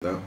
though.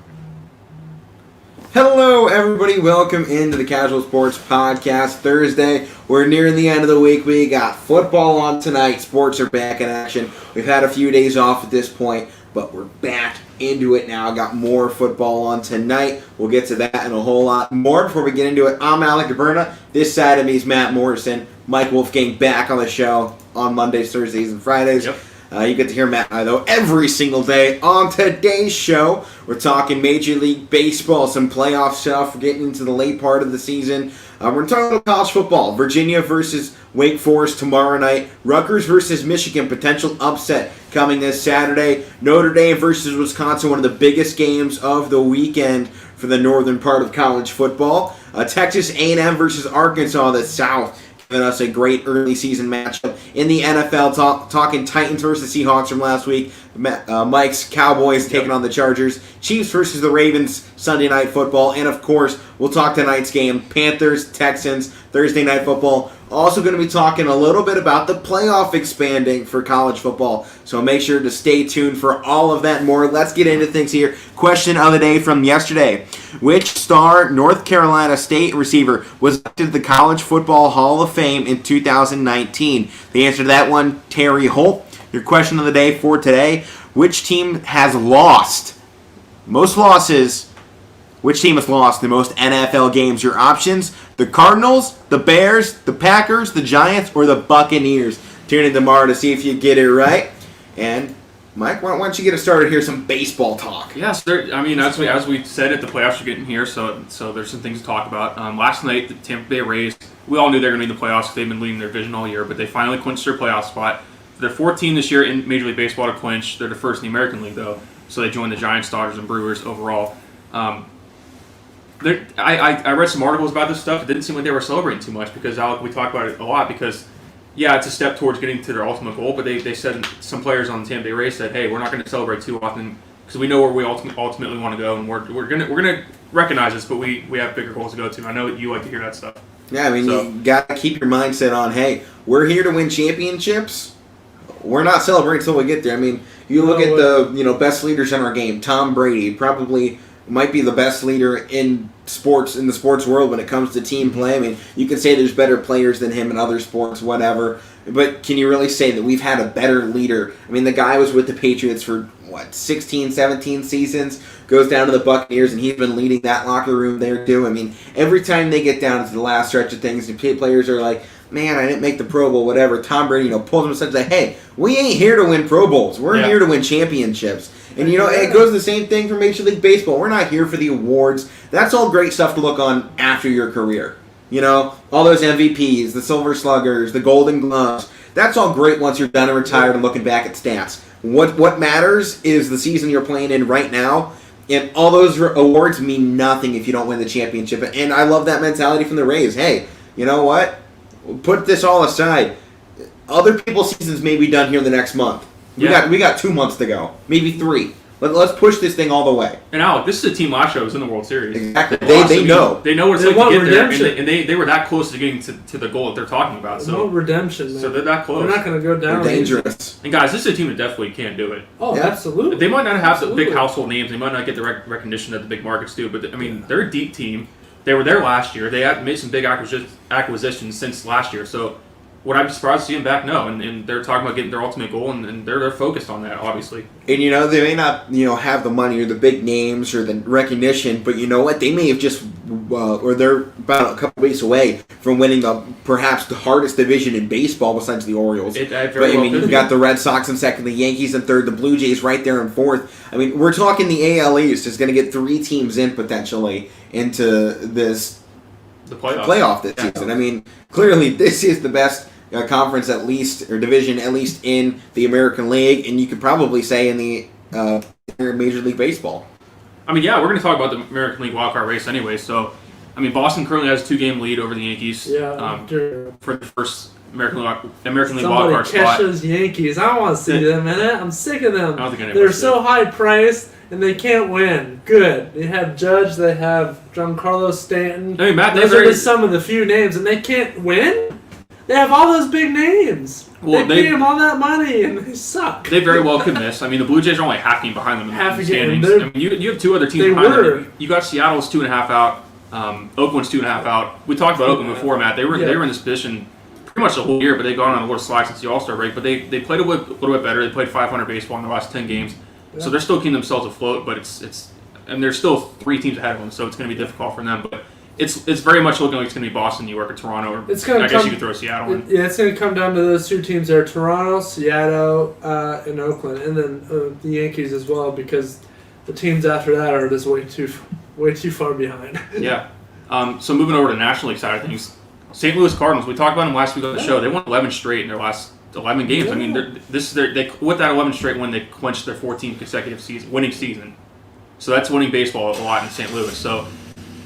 Hello, everybody. Welcome into the Casual Sports Podcast. Thursday. We're nearing the end of the week. We got football on tonight. Sports are back in action. We've had a few days off at this point, but we're back into it now. Got more football on tonight. We'll get to that and a whole lot more. Before we get into it, I'm Alec DeBerna. This side of me is Matt Morrison. Mike Wolfgang back on the show on Mondays, Thursdays, and Fridays. Yep. You get to hear Matt and I, though, every single day. On today's show, we're talking Major League Baseball, some playoff stuff. We're getting into the late part of the season. We're talking about college football. Virginia versus Wake Forest tomorrow night. Rutgers versus Michigan, potential upset coming this Saturday. Notre Dame versus Wisconsin, one of the biggest games of the weekend for the northern part of college football. Texas A&M versus Arkansas, the South. Giving us a great early season matchup in the NFL. Talking Titans versus Seahawks from last week. Mike's Cowboys taking on the Chargers. Chiefs versus the Ravens Sunday Night Football. And of course, we'll talk tonight's game. Panthers, Texans, Thursday Night Football. Also going to be talking a little bit about the playoff expanding for college football. So make sure to stay tuned for all of that and more. Let's get into things here. Question of the day from yesterday. Which star North Carolina State receiver was elected to the College Football Hall of Fame in 2019? The answer to that one, Terry Holt. Your question of the day for today. Which team has lost most losses? Which team has lost the most NFL games? Your options: the Cardinals, the Bears, the Packers, the Giants, or the Buccaneers. Tune in tomorrow to see if you get it right. And Mike, why don't you get us started here? Some baseball talk. Yes, as we said, the playoffs are getting here, so there's some things to talk about. Last night, the Tampa Bay Rays, we all knew they were going to be in the playoffs because they've been leading their division all year, but they finally clinched their playoff spot. They're 14 this year in Major League Baseball to clinch. They're the first in the American League, though, so they joined the Giants, Dodgers, and Brewers overall. I read some articles about this stuff. It didn't seem like they were celebrating too much because, Alec, we talk about it a lot because, yeah, it's a step towards getting to their ultimate goal, but they said, some players on the Tampa Bay Rays said, hey, we're not going to celebrate too often because we know where we ultimately want to go, and we're gonna recognize this, but we have bigger goals to go to. I know you like to hear that stuff. Yeah, I mean, you got to keep your mindset on, hey, we're here to win championships. We're not celebrating until we get there. I mean, you look at the best leaders in our game. Tom Brady probably might be the best leader in the sports world when it comes to team play. I mean, you can say there's better players than him in other sports, whatever. But can you really say that we've had a better leader? I mean, the guy was with the Patriots for, 16, 17 seasons, goes down to the Buccaneers, and he's been leading that locker room there, too. I mean, every time they get down to the last stretch of things, the players are like, man, I didn't make the Pro Bowl, whatever. Tom Brady, pulls him aside and says, hey, we ain't here to win Pro Bowls. We're here to win championships. And, it goes the same thing for Major League Baseball. We're not here for the awards. That's all great stuff to look on after your career. All those MVPs, the Silver Sluggers, the Golden Gloves. That's all great once you're done and retired and looking back at stats. What matters is the season you're playing in right now. And all those awards mean nothing if you don't win the championship. And I love that mentality from the Rays. Hey, you know what? Put this all aside. Other people's seasons may be done here the next month. We got 2 months to go, maybe 3. Let's push this thing all the way. And Alec, this is a team last year that was in the World Series. Exactly. They know. They know what it's like to get there, and they were that close to getting to the goal that they're talking about. So redemption, man. So they're that close. They're not going to go down. They're dangerous. And guys, this is a team that definitely can do it. Oh, yeah. Absolutely. They might not have the big household names. They might not get the recognition that the big markets do. But, they're a deep team. They were there last year. They have made some big acquisitions since last year. So would I be surprised to see them back? No. And they're talking about getting their ultimate goal, and they're focused on that, obviously. And, they may not, have the money or the big names or the recognition, but you know what? They may have just, or they're about a couple weeks away from winning perhaps the hardest division in baseball besides the Orioles. You've got the Red Sox in second, the Yankees in third, the Blue Jays right there in fourth. I mean, we're talking the AL East is going to get 3 teams in potentially into the playoff this season. I mean, clearly this is the best conference at least, or division at least in the American League, and you could probably say in the Major League Baseball. I mean, yeah, we're going to talk about the American League wildcard race anyway. So, Boston currently has a 2-game lead over the Yankees for the first American League wildcard spot. Somebody catches Yankees. I don't want to see them in it. I'm sick of them. I don't think They're so high priced. And they can't win. Good. They have Judge. They have Giancarlo Stanton. Matt, those are just some of the few names, and they can't win. They have all those big names. Well, they pay them all that money, and they suck. They very well could miss. I mean, the Blue Jays are only half game behind them in Half the a game. standings. I mean, you have two other teams They behind were. them. You got Seattle's 2.5 out. Oakland's 2.5 out. We talked about Oakland before, Matt. They were in this position pretty much the whole year, but they've gone on a little slack since the All-Star break. But they played a little bit better. They played 500 baseball in the last 10 games, so they're still keeping themselves afloat. But and there's still 3 teams ahead of them, so it's going to be difficult for them. But it's very much looking like it's going to be Boston, New York, or Toronto. Or I guess you could throw Seattle in. Yeah, it's going to come down to those 2 teams there: Toronto, Seattle, and Oakland, and then the Yankees as well, because the teams after that are just way too far behind. Yeah. So moving over to the National League side of things, St. Louis Cardinals. We talked about them last week on the show. They won 11 straight in their last 11 games. I mean, with that 11 straight win, they clinched their 14th consecutive winning season. So that's winning baseball a lot in St. Louis. So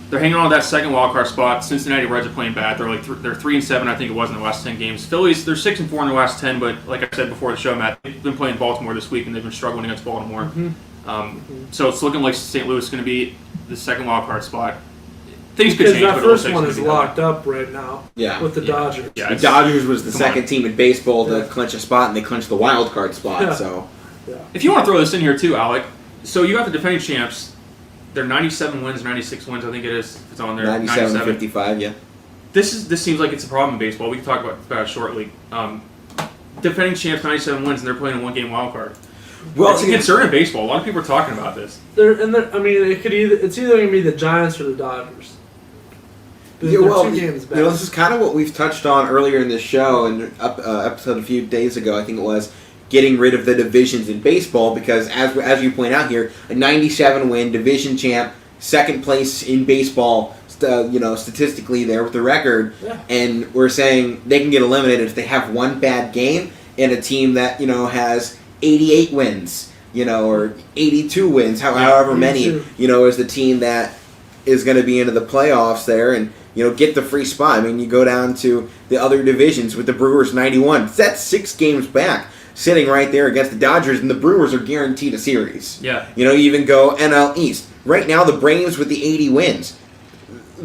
they're hanging on to that second wild card spot. Cincinnati Reds are playing bad. They're they're 3-7, I think it was, in the last 10 games. Phillies, they're 6-4 in their last 10, but like I said before the show, Matt, they've been playing Baltimore this week and they've been struggling against Baltimore. Mm-hmm. So it's looking like St. Louis is going to be the second wild card spot. Things could Because change, that but first it one looks is like locked up right now. Yeah. With the Dodgers. Yeah, The Dodgers was the Come second on. team in baseball to clinch a spot, and they clinched the wild card spot. Yeah. So Yeah. If you want to throw this in here too, Alec, so you got the defending champs. They're 97 wins, 96 wins, I think it is. It's on there. 97-55, yeah. This seems like it's a problem in baseball. We can talk about it shortly. Defending champs, 97 wins, and they're playing a 1-game wild card. Well, it's a concern in baseball. A lot of people are talking about this. I mean, it's either going to be the Giants or the Dodgers. Yeah, well, 2 games back. this is kind of what we've touched on earlier in this show and episode a few days ago, I think it was, getting rid of the divisions in baseball because, as you point out here, a 97-win division champ, second place in baseball, statistically there with the record, and we're saying they can get eliminated if they have one bad game and a team that, has 88 wins, or 82 wins, however many, is the team that is going to be into the playoffs there and, get the free spot. I mean, you go down to the other divisions with the Brewers 91. That's 6 games back, sitting right there against the Dodgers, and the Brewers are guaranteed a series. Yeah. You even go NL East. Right now, the Braves with the 80 wins.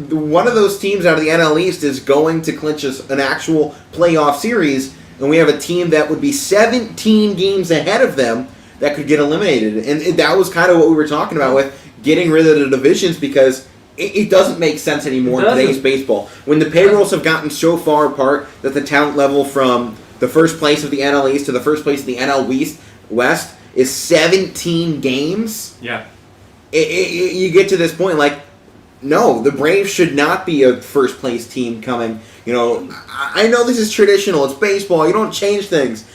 One of those teams out of the NL East is going to clinch an actual playoff series, and we have a team that would be 17 games ahead of them that could get eliminated. And that was kind of what we were talking about with getting rid of the divisions because it doesn't make sense anymore in today's baseball. When the payrolls have gotten so far apart that the talent level from the first place of the NL East to the first place of the NL West is 17 games. Yeah. You get to this point, no, the Braves should not be a first place team coming. I know this is traditional. It's baseball. You don't change things.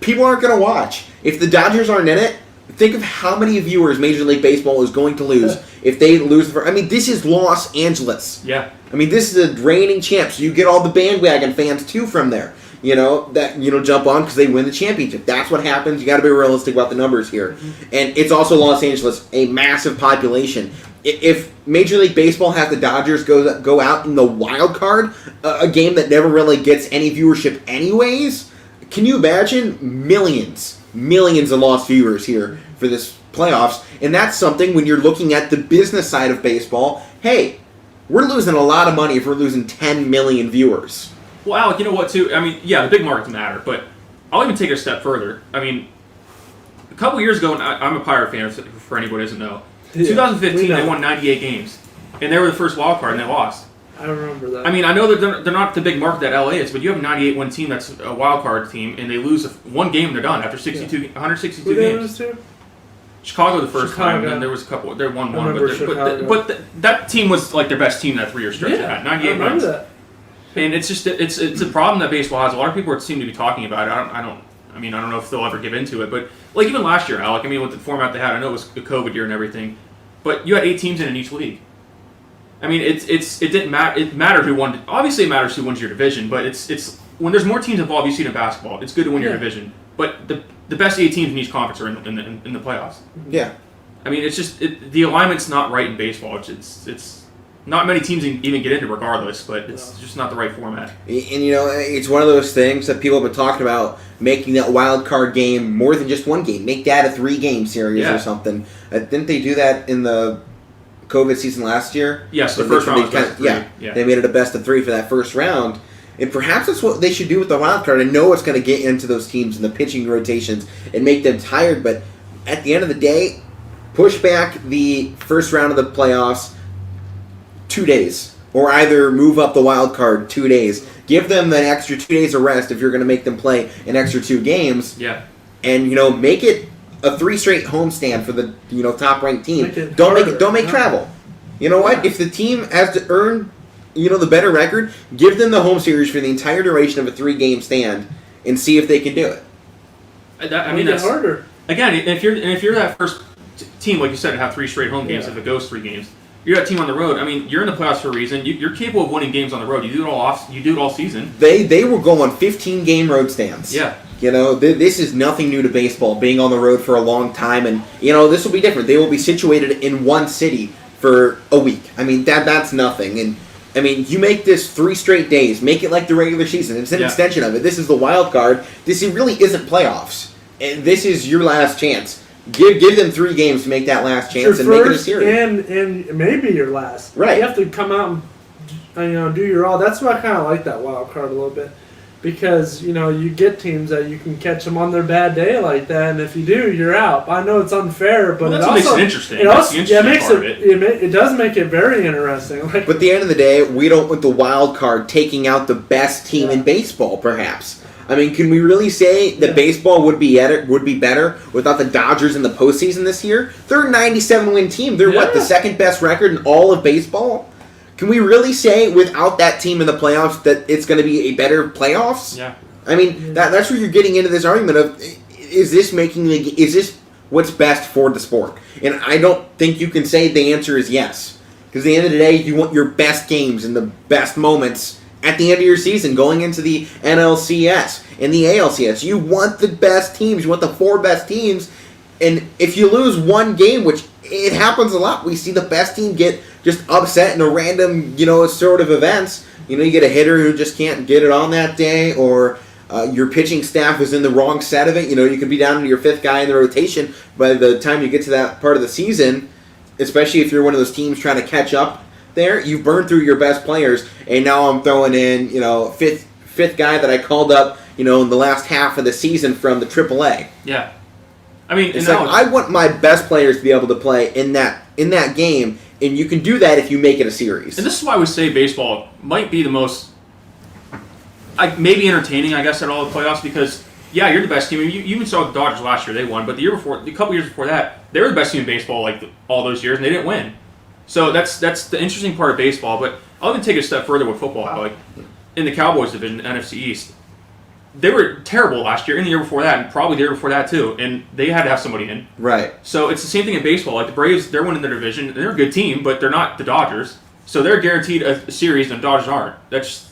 People aren't going to watch. If the Dodgers aren't in it, think of how many viewers Major League Baseball is going to lose if they lose. This is Los Angeles. Yeah. This is a reigning champ, so you get all the bandwagon fans too from there. That jump on because they win the championship. That's what happens. You got to be realistic about the numbers here, and it's also Los Angeles, a massive population. If Major League Baseball has the Dodgers go out in the wild card, a game that never really gets any viewership anyways, can you imagine millions of lost viewers here for this playoffs? And that's something when you're looking at the business side of baseball. Hey, we're losing a lot of money if we're losing 10 million viewers. Well, Alec, you know what, too? The big markets matter, but I'll even take it a step further. A couple years ago, and I'm a Pirate fan, for anybody who doesn't know. 2015, they won 98 games, and they were the first wild card, and they lost. I remember that. I know that they're not the big market that LA is, but you have a 98-win team that's a wild card team, and they lose one game and they're done after 162 Who games. They lose to? Chicago the first time, and then there was a couple. They won one, but that team was like their best team that 3-year stretch. They had 98 wins. That. And it's a problem that baseball has. A lot of people seem to be talking about it. I don't know if they'll ever give into it, but even last year, Alec. With the format they had, I know it was a COVID year and everything, but you had 8 teams in each league. It didn't matter. It mattered who won. Obviously, it matters who wins your division, but it's when there's more teams involved. You see it in basketball. It's good to win your division, but the best 8 teams in each conference are in the playoffs. Yeah. It's just the alignment's not right in baseball. It's not many teams even get into regardless, but it's just not the right format. And it's one of those things that people have been talking about, making that wild card game more than just one game. Make that a 3-game series or something. Didn't they do that in the COVID season last year? Yes, the first round was best of 3. They made it a best of 3 for that first round. And perhaps that's what they should do with the wild card. I know it's going to get into those teams and the pitching rotations and make them tired, but at the end of the day, push back the first round of the playoffs 2 days. Or either move up the wild card 2 days. Give them the extra 2 days of rest if you're going to make them play an extra 2 games. Yeah. And, make it a 3 straight homestand for the, top-ranked team. Don't make travel. You know what? If the team has to earn, the better record, give them the home series for the entire duration of a 3-game stand and see if they can do it. That's harder. Again, if you're that first team, like you said, to have 3 straight home games, if it goes 3 games, you're that team on the road. I mean, you're in the playoffs for a reason. You're capable of winning games on the road. You do it all season. They will go on 15-game road stands. Yeah. This is nothing new to baseball, being on the road for a long time, and this will be different. They will be situated in one city for a week. I mean, that's nothing. And I mean, you make this 3 straight days. Make it like the regular season. It's an extension of it. This is the wild card. This really isn't playoffs. And this is your last chance. Give them 3 games to make that last chance and make it a series. And maybe your last. Right. You have to come out and do your all. That's why I kind of like that wild card a little bit. Because, you get teams that you can catch them on their bad day like that, and if you do, you're out. I know it's unfair, but that's it what also makes it interesting. That's the interesting part of it. It does make it very interesting. But at the end of the day, we don't want the wild card taking out the best team in baseball, perhaps. I mean, can we really say that baseball would be better without the Dodgers in the postseason this year? They're a 97-win team. They're the second best record in all of baseball? Can we really say without that team in the playoffs that it's going to be a better playoffs? Yeah. I mean, that's where you're getting into this argument of, is this what's best for the sport? And I don't think you can say the answer is yes. Because at the end of the day, you want your best games and the best moments at the end of your season, going into the NLCS and the ALCS. You want the best teams. You want the 4 best teams. And if you lose 1 game, which it happens a lot, we see the best team get just upset in a random, sort of events. You get a hitter who just can't get it on that day, or your pitching staff is in the wrong set of it. You could be down to your 5th guy in the rotation by the time you get to that part of the season, especially if you're one of those teams trying to catch up there. You've burned through your best players, and now I'm throwing in, fifth guy that I called up, in the last half of the season from the AAA. Yeah. I mean, it's like I want my best players to be able to play in that game, and you can do that if you make it a series. And this is why we say baseball might be the most, maybe entertaining, I guess, at all the playoffs, because you're the best team. You even saw the Dodgers last year; they won, but a couple years before that, they were the best team in baseball all those years, and they didn't win. So that's the interesting part of baseball. But I'll even take it a step further with football. Like in the Cowboys division, NFC East, they were terrible last year, and the year before that, and probably the year before that too. And they had to have somebody in. Right. So it's the same thing in baseball. Like the Braves, they're winning their division. They're a good team, but they're not the Dodgers. So they're guaranteed a series, and the Dodgers aren't. It's.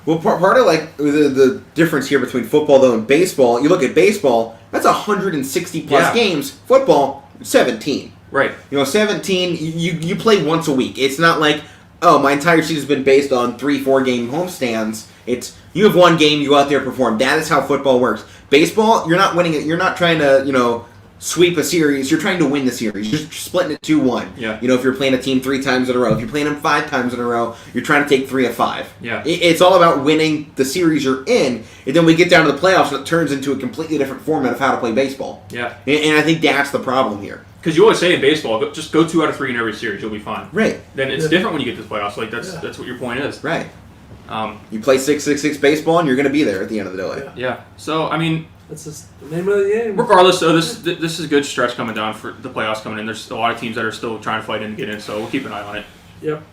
Well, part of the difference here between football though and baseball. You look at baseball. That's 160 plus games. Football, 17. Right. 17. You play once a week. It's not like, oh, my entire season's been based on 3-4 game homestands. It's you have 1 game, you go out there and perform. That is how football works. Baseball, you're not winning it. You're not trying to, sweep a series. You're trying to win the series. You're splitting it 2-1. Yeah. If you're playing a team 3 times in a row. If you're playing them 5 times in a row, you're trying to take 3 of 5. Yeah. It's all about winning the series you're in, and then we get down to the playoffs, and it turns into a completely different format of how to play baseball. Yeah. And I think that's the problem here. Because you always say in baseball, just go 2 out of 3 in every series, you'll be fine. Right. Then it's different when you get to the playoffs. Like that's what your point is. Right. You play 6-6-6 baseball, and you're going to be there at the end of the day. Yeah. So I mean, that's just the name of the game. Regardless, so this is a good stretch coming down for the playoffs coming in. There's a lot of teams that are still trying to fight in and get in, so we'll keep an eye on it. Yep.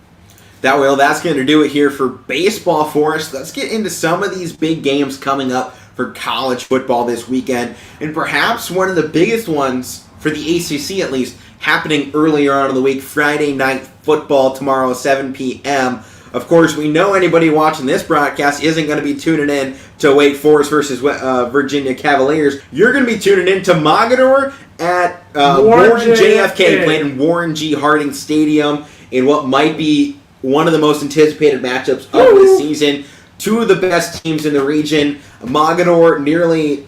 That's going to do it here for baseball for us. Let's get into some of these big games coming up for college football this weekend, and perhaps one of the biggest ones for the ACC at least, happening earlier on in the week, Friday Night Football tomorrow, 7 p.m. Of course, we know anybody watching this broadcast isn't going to be tuning in to Wake Forest versus Virginia Cavaliers. You're going to be tuning in to Mogador at Warren JFK, playing in Warren G. Harding Stadium in what might be one of the most anticipated matchups of the season. 2 of the best teams in the region. Mogador nearly,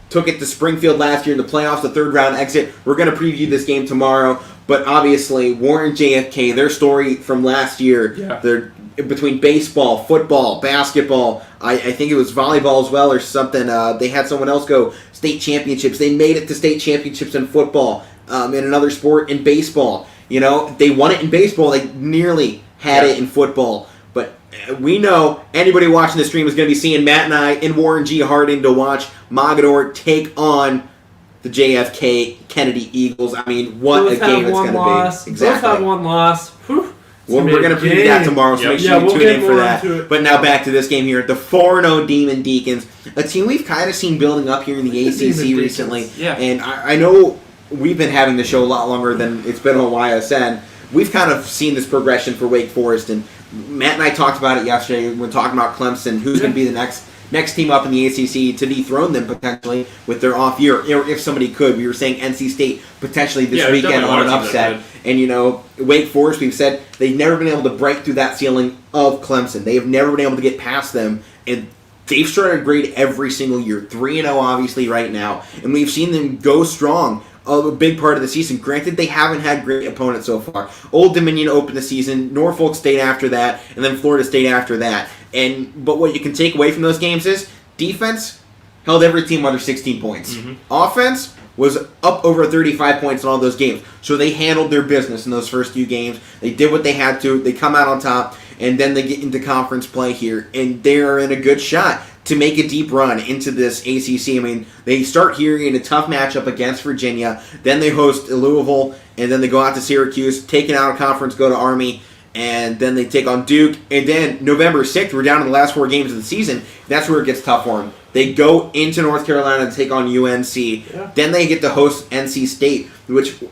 took it to Springfield last year in the playoffs, the 3rd round exit. We're going to preview this game tomorrow. But obviously, Warren JFK, their story from last year, they're between baseball, football, basketball, I think it was volleyball as well or something. They had someone else go state championships. They made it to state championships in football, in another sport, in baseball. They won it in baseball. They nearly had it in football. But we know anybody watching the stream is going to be seeing Matt and I in Warren G. Harding to watch Mogador take on the JFK Kennedy Eagles. I mean, what Both a game it's going to be. Both have one loss. Whew. Well, we're going to preview that tomorrow, so make sure you tune in for that. But now back to this game here. The 4-0 Demon Deacons, a team we've kind of seen building up here in the ACC recently. Yeah. And I know we've been having the show a lot longer than it's been on YSN. We've kind of seen this progression for Wake Forest, and Matt and I talked about it yesterday when talking about Clemson, who's going to be the next team up in the ACC to dethrone them potentially with their off year, if somebody could. We were saying NC State potentially this weekend on an upset. And, Wake Forest, we've said they've never been able to break through that ceiling of Clemson. They have never been able to get past them. And they've started great every single year. 3-0 obviously right now. And we've seen them go strong a big part of the season. Granted, they haven't had great opponents so far. Old Dominion opened the season, Norfolk State after that, and then Florida State after that. But what you can take away from those games is defense held every team under 16 points. Mm-hmm. Offense was up over 35 points in all those games. So they handled their business in those first few games. They did what they had to. They come out on top, and then they get into conference play here, and they are in a good shot to make a deep run into this ACC. I mean, they start here in a tough matchup against Virginia. Then they host Louisville, and then they go out to Syracuse, take it out of conference, go to Army, and then they take on Duke. And then November 6th, we're down to the last 4 games of the season. That's where it gets tough for them. They go into North Carolina to take on UNC. Yeah. Then they get to host NC State, which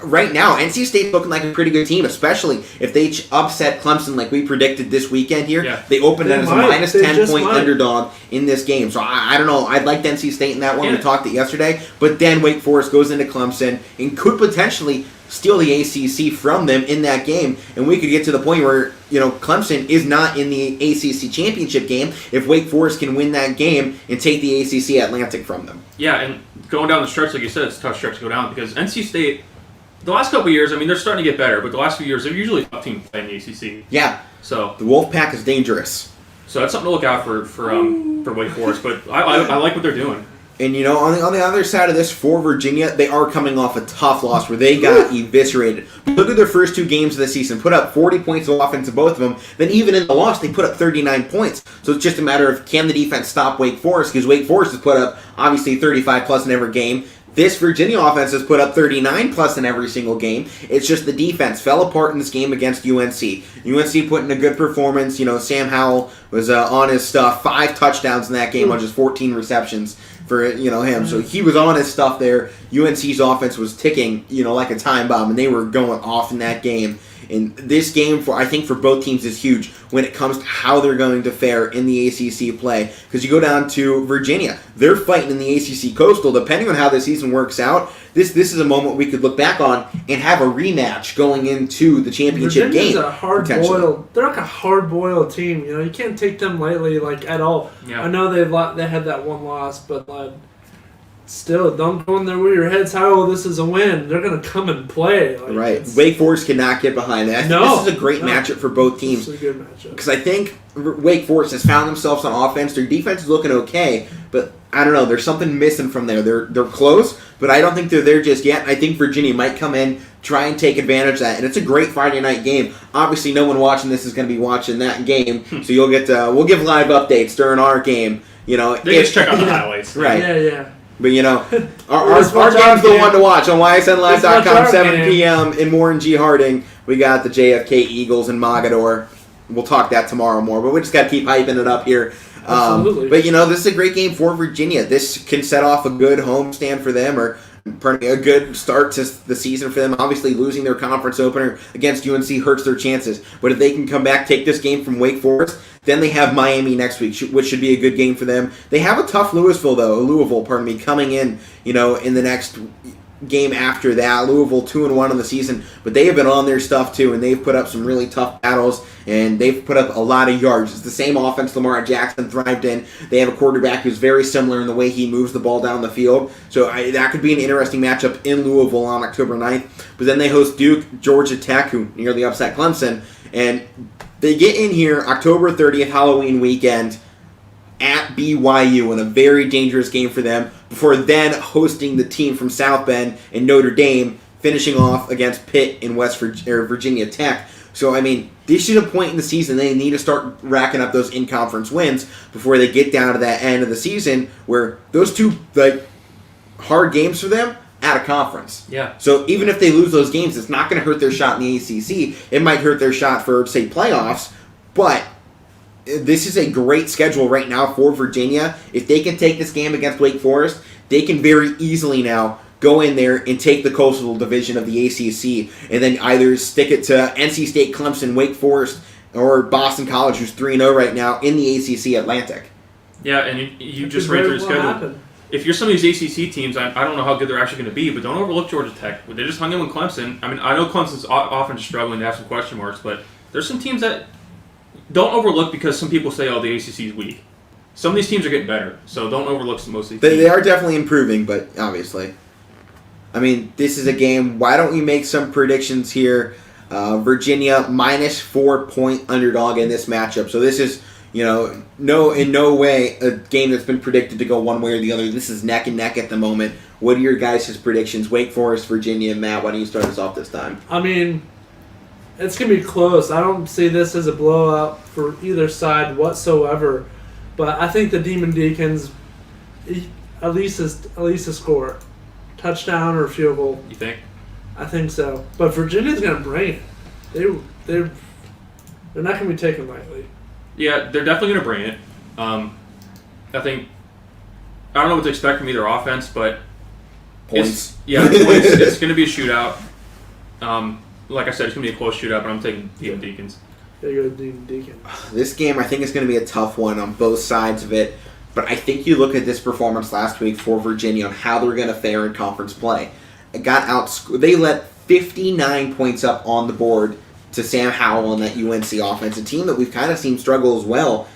right now, NC State's looking like a pretty good team, especially if they upset Clemson like we predicted this weekend here. Yeah. They opened it as a minus 10-point underdog in this game. So I don't know. I'd like NC State in that one. We talked it yesterday. But then Wake Forest goes into Clemson and could potentially steal the ACC from them in that game. And we could get to the point where, Clemson is not in the ACC championship game if Wake Forest can win that game and take the ACC Atlantic from them. Yeah, and going down the stretch, like you said, it's a tough stretch to go down because NC State, the last couple of years, I mean, they're starting to get better, but the last few years, they're usually a tough team to play in the ACC. Yeah. So the Wolfpack is dangerous. So that's something to look out for Wake Forest, but I like what they're doing. And, on the other side of this, for Virginia, they are coming off a tough loss where they got eviscerated. Look at their first 2 games of the season. Put up 40 points of offense in both of them. Then even in the loss, they put up 39 points. So it's just a matter of can the defense stop Wake Forest? Because Wake Forest has put up, obviously, 35-plus in every game. This Virginia offense has put up 39-plus in every single game. It's just the defense fell apart in this game against UNC. UNC put in a good performance. Sam Howell was on his stuff. 5 touchdowns in that game on just 14 receptions for him. So he was on his stuff there. UNC's offense was ticking, like a time bomb, and they were going off in that game. And this game, I think for both teams, is huge when it comes to how they're going to fare in the ACC play. Because you go down to Virginia, they're fighting in the ACC Coastal. Depending on how the season works out, this is a moment we could look back on and have a rematch going into the championship game. They're like a hard-boiled team. You can't take them lightly, at all. Yeah. I know they had that one loss, but still, don't go in there with your heads high. Oh, this is a win. They're going to come and play. Right. Wake Forest cannot get behind that. No. This is a great matchup for both teams. This is a good matchup. Because I think Wake Forest has found themselves on offense. Their defense is looking okay, but I don't know. There's something missing from there. They're close, but I don't think they're there just yet. I think Virginia might come in, try and take advantage of that. And it's a great Friday night game. Obviously, no one watching this is going to be watching that game, so you'll get we'll give live updates during our game. They just check out the highlights. Right. Yeah. But, our game's the one to watch on YSNLive.com, 7 p.m. in Warren G. Harding. We got the JFK Eagles and Mogador. We'll talk that tomorrow more, but we just got to keep hyping it up here. Absolutely. But, this is a great game for Virginia. This can set off a good homestand for them, or a good start to the season for them. Obviously, losing their conference opener against UNC hurts their chances. But if they can come back, take this game from Wake Forest, then they have Miami next week, which should be a good game for them. They have a tough Louisville, coming in, in the next game after that. Louisville 2-1 on the season, but they have been on their stuff too, and they've put up some really tough battles, and they've put up a lot of yards. It's the same offense Lamar Jackson thrived in. They have a quarterback who's very similar in the way he moves the ball down the field, so that could be an interesting matchup in Louisville on October 9th. But then they host Duke, Georgia Tech, who nearly upset Clemson, and They get in here October 30th, Halloween weekend, at BYU in a very dangerous game for them, before then hosting the team from South Bend and Notre Dame, finishing off against Pitt in Virginia Tech. So, I mean, this is a point in the season they need to start racking up those in-conference wins before they get down to that end of the season where those two hard games for them out of conference. Yeah. So even if they lose those games, it's not going to hurt their shot in the ACC. It might hurt their shot for, say, playoffs, but this is a great schedule right now for Virginia. If they can take this game against Wake Forest, they can very easily now go in there and take the Coastal Division of the ACC and then either stick it to NC State, Clemson, Wake Forest, or Boston College, who's 3-0 right now in the ACC Atlantic. Yeah, and you just ran through the schedule. Happen. If you're some of these ACC teams, I don't know how good they're actually going to be, but don't overlook Georgia Tech. They just hung in with Clemson. I mean, I know Clemson's often struggling to have some question marks, but there's some teams that don't overlook because some people say, oh, the ACC is weak. Some of these teams are getting better, so don't overlook most of these teams. They are definitely improving, but obviously. I mean, this is a game. Why don't we make some predictions here? Virginia -4-point underdog in this matchup. So this is, in no way a game that's been predicted to go one way or the other. This is neck and neck at the moment. What are your guys' predictions? Wake Forest, Virginia, Matt, why don't you start us off this time? I mean, it's going to be close. I don't see this as a blowout for either side whatsoever. But I think the Demon Deacons at least a score. Touchdown or field goal. You think? I think so. But Virginia's going to bring it. They're not going to be taken lightly. Yeah, they're definitely going to bring it. I think I don't know what to expect from either offense, but Points. Points. It's going to be a shootout. Like I said, it's going to be a close shootout, but I'm taking Demon Deacons. There you go, Demon Deacons. This game, I think, is going to be a tough one on both sides of it. But I think you look at this performance last week for Virginia on how they're going to fare in conference play. They let 59 points up on the board to Sam Howell and that UNC offense, a team that we've kind of seen struggle as well.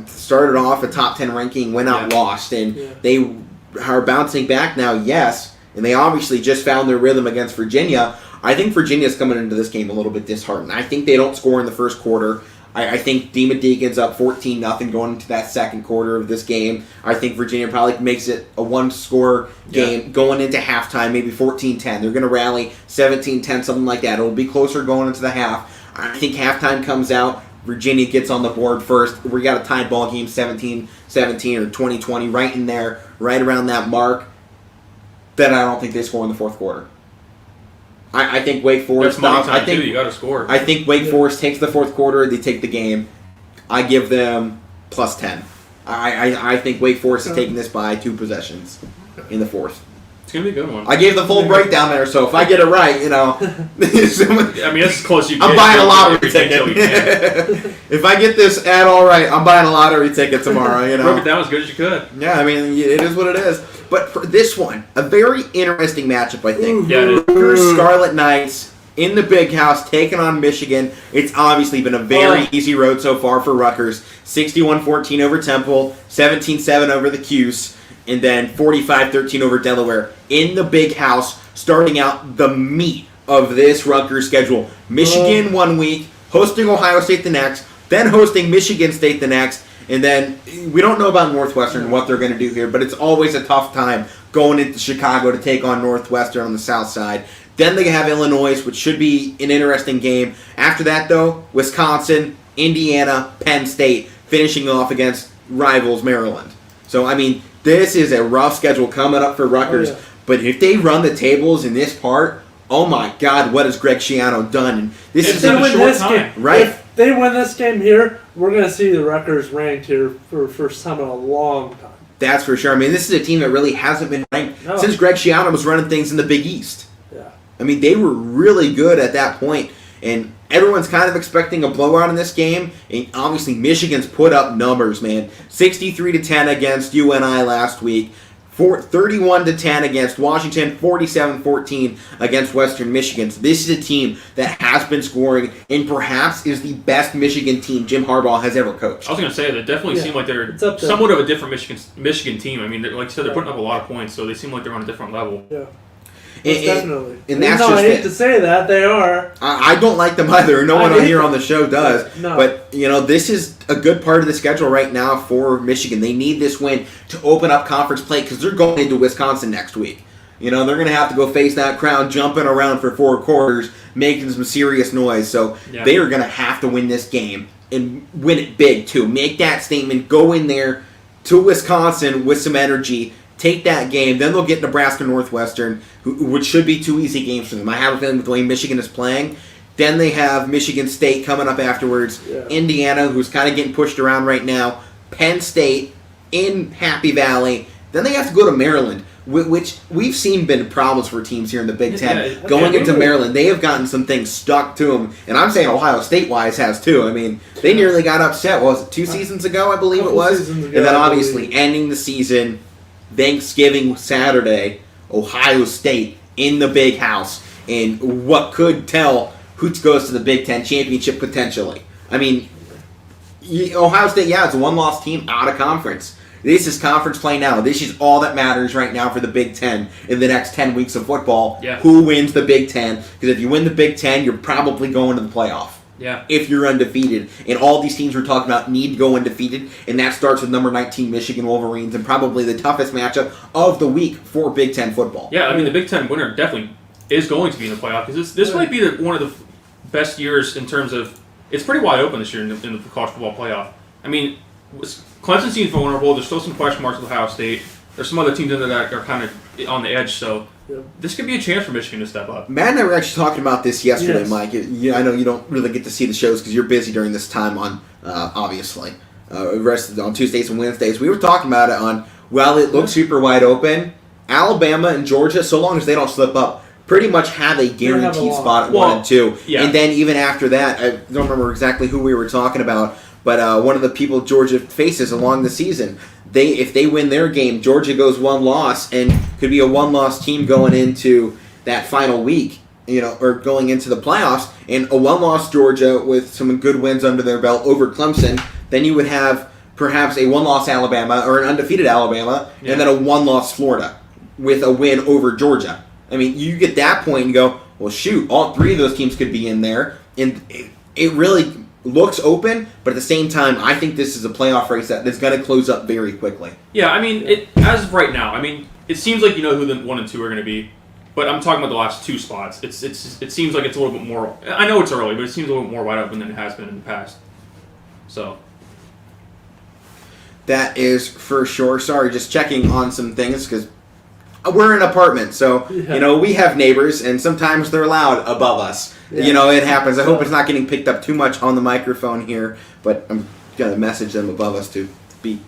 Started off a top 10 ranking, went out lost, and they are bouncing back now, yes, and they obviously just found their rhythm against Virginia. I think Virginia's coming into this game a little bit disheartened. I think they don't score in the first quarter. I think Demon Deacons up 14-0 going into that second quarter of this game. I think Virginia probably makes it a one-score game going into halftime, maybe 14-10. They're going to rally 17-10, something like that. It'll be closer going into the half. I think halftime comes out. Virginia gets on the board first. We got a tied ball game, 17-17 or 20-20, right in there, right around that mark. Then I don't think they score in the fourth quarter. I think Wake Forest. I think you got to score. I think Wake Forest takes the fourth quarter. They take the game. I give them +10. I think Wake Forest is taking this by 2 possessions in the fourth. It's gonna be a good one. I gave the full breakdown there, so if I get it right, I mean, that's as close you get. I'm buying a lottery ticket. If I get this ad all right, I'm buying a lottery ticket tomorrow. Broke it down as good as you could. Yeah, I mean, it is what it is. But for this one, a very interesting matchup, I think. Yeah, Rutgers Scarlet Knights in the Big House taking on Michigan. It's obviously been a very easy road so far for Rutgers. 61-14 over Temple, 17-7 over the Cuse, and then 45-13 over Delaware. In the Big House, starting out the meat of this Rutgers schedule. Michigan 1 week, hosting Ohio State the next, then hosting Michigan State the next, and then we don't know about Northwestern, what they're going to do here, but it's always a tough time going into Chicago to take on Northwestern on the south side. Then they have Illinois, which should be an interesting game. After that, though, Wisconsin, Indiana, Penn State, finishing off against rivals Maryland. So, I mean, this is a rough schedule coming up for Rutgers. But if they run the tables in this part, oh my God, what has Greg Schiano done? And this is in a short time, right? If they win this game here, we're going to see the Rutgers ranked here for the first time in a long time. That's for sure. I mean, this is a team that really hasn't been ranked since Greg Schiano was running things in the Big East. Yeah. I mean, they were really good at that point, and everyone's kind of expecting a blowout in this game. And obviously, Michigan's put up numbers, man. 63-10 against UNI last week. 31-10 against Washington, 47-14 against Western Michigan. So this is a team that has been scoring and perhaps is the best Michigan team Jim Harbaugh has ever coached. I was going to say, they definitely seem like they're somewhat of a different Michigan team. I mean, like you said, they're putting up a lot of points, so they seem like they're on a different level. Yeah. Definitely. And that's I just hate to say that, they are. I don't like them either. No one here on the show does. No. But, this is a good part of the schedule right now for Michigan. They need this win to open up conference play because they're going into Wisconsin next week. They're going to have to go face that crowd jumping around for 4 quarters, making some serious noise. So they are going to have to win this game and win it big, too. Make that statement. Go in there to Wisconsin with some energy. Take that game. Then they'll get Nebraska Northwestern, which should be 2 easy games for them. I have a feeling with the way Michigan is playing. Then they have Michigan State coming up afterwards. Yeah. Indiana, who's kind of getting pushed around right now. Penn State in Happy Valley. Then they have to go to Maryland, which we've seen been problems for teams here in the Big Ten. Going into Maryland, they have gotten some things stuck to them. And I'm saying Ohio State-wise has too. I mean, they nearly got upset. What was it, 2 seasons ago, I believe it was? And then obviously ending the season, Thanksgiving Saturday, Ohio State in the Big House. And what could tell who goes to the Big Ten championship potentially. I mean, Ohio State, it's a one-loss team out of conference. This is conference play now. This is all that matters right now for the Big Ten in the next 10 weeks of football. Yeah. Who wins the Big Ten? Because if you win the Big Ten, you're probably going to the playoff. Yeah. If you're undefeated. And all these teams we're talking about need to go undefeated, and that starts with number 19 Michigan Wolverines and probably the toughest matchup of the week for Big Ten football. Yeah, I mean, the Big Ten winner definitely is going to be in the playoff because this might be one of the best years in terms of it's pretty wide open this year in the college football playoff. I mean, Clemson seems vulnerable. There's still some question marks with Ohio State. There's some other teams in there that are kind of on the edge, so this could be a chance for Michigan to step up. Matt and I were actually talking about this yesterday, Mike. I know you don't really get to see the shows because you're busy during this time on, obviously, rest on Tuesdays and Wednesdays. We were talking about it on, it looks super wide open. Alabama and Georgia, so long as they don't slip up, pretty much have a guaranteed spot at 1 and 2. Yeah. And then even after that, I don't remember exactly who we were talking about, but one of the people Georgia faces along the season, if they win their game, Georgia goes 1 loss and could be a 1-loss team going into that final week, or going into the playoffs. And a 1-loss Georgia with some good wins under their belt over Clemson, then you would have perhaps a 1-loss Alabama or an undefeated Alabama, and then a 1-loss Florida with a win over Georgia. I mean, you get that point and go, well, shoot, all 3 of those teams could be in there. And it really looks open, but at the same time, I think this is a playoff race that's going to close up very quickly. Yeah, I mean, as of right now, I mean, it seems like you know who the 1 and 2 are going to be, but I'm talking about the last 2 spots. It seems like it's a little bit more. I know it's early, but it seems a little bit more wide open than it has been in the past. So. That is for sure. Sorry, just checking on some things because we're in an apartment, so we have neighbors, and sometimes they're loud above us. Yeah. It happens. I hope it's not getting picked up too much on the microphone here, but I'm gonna message them above us to be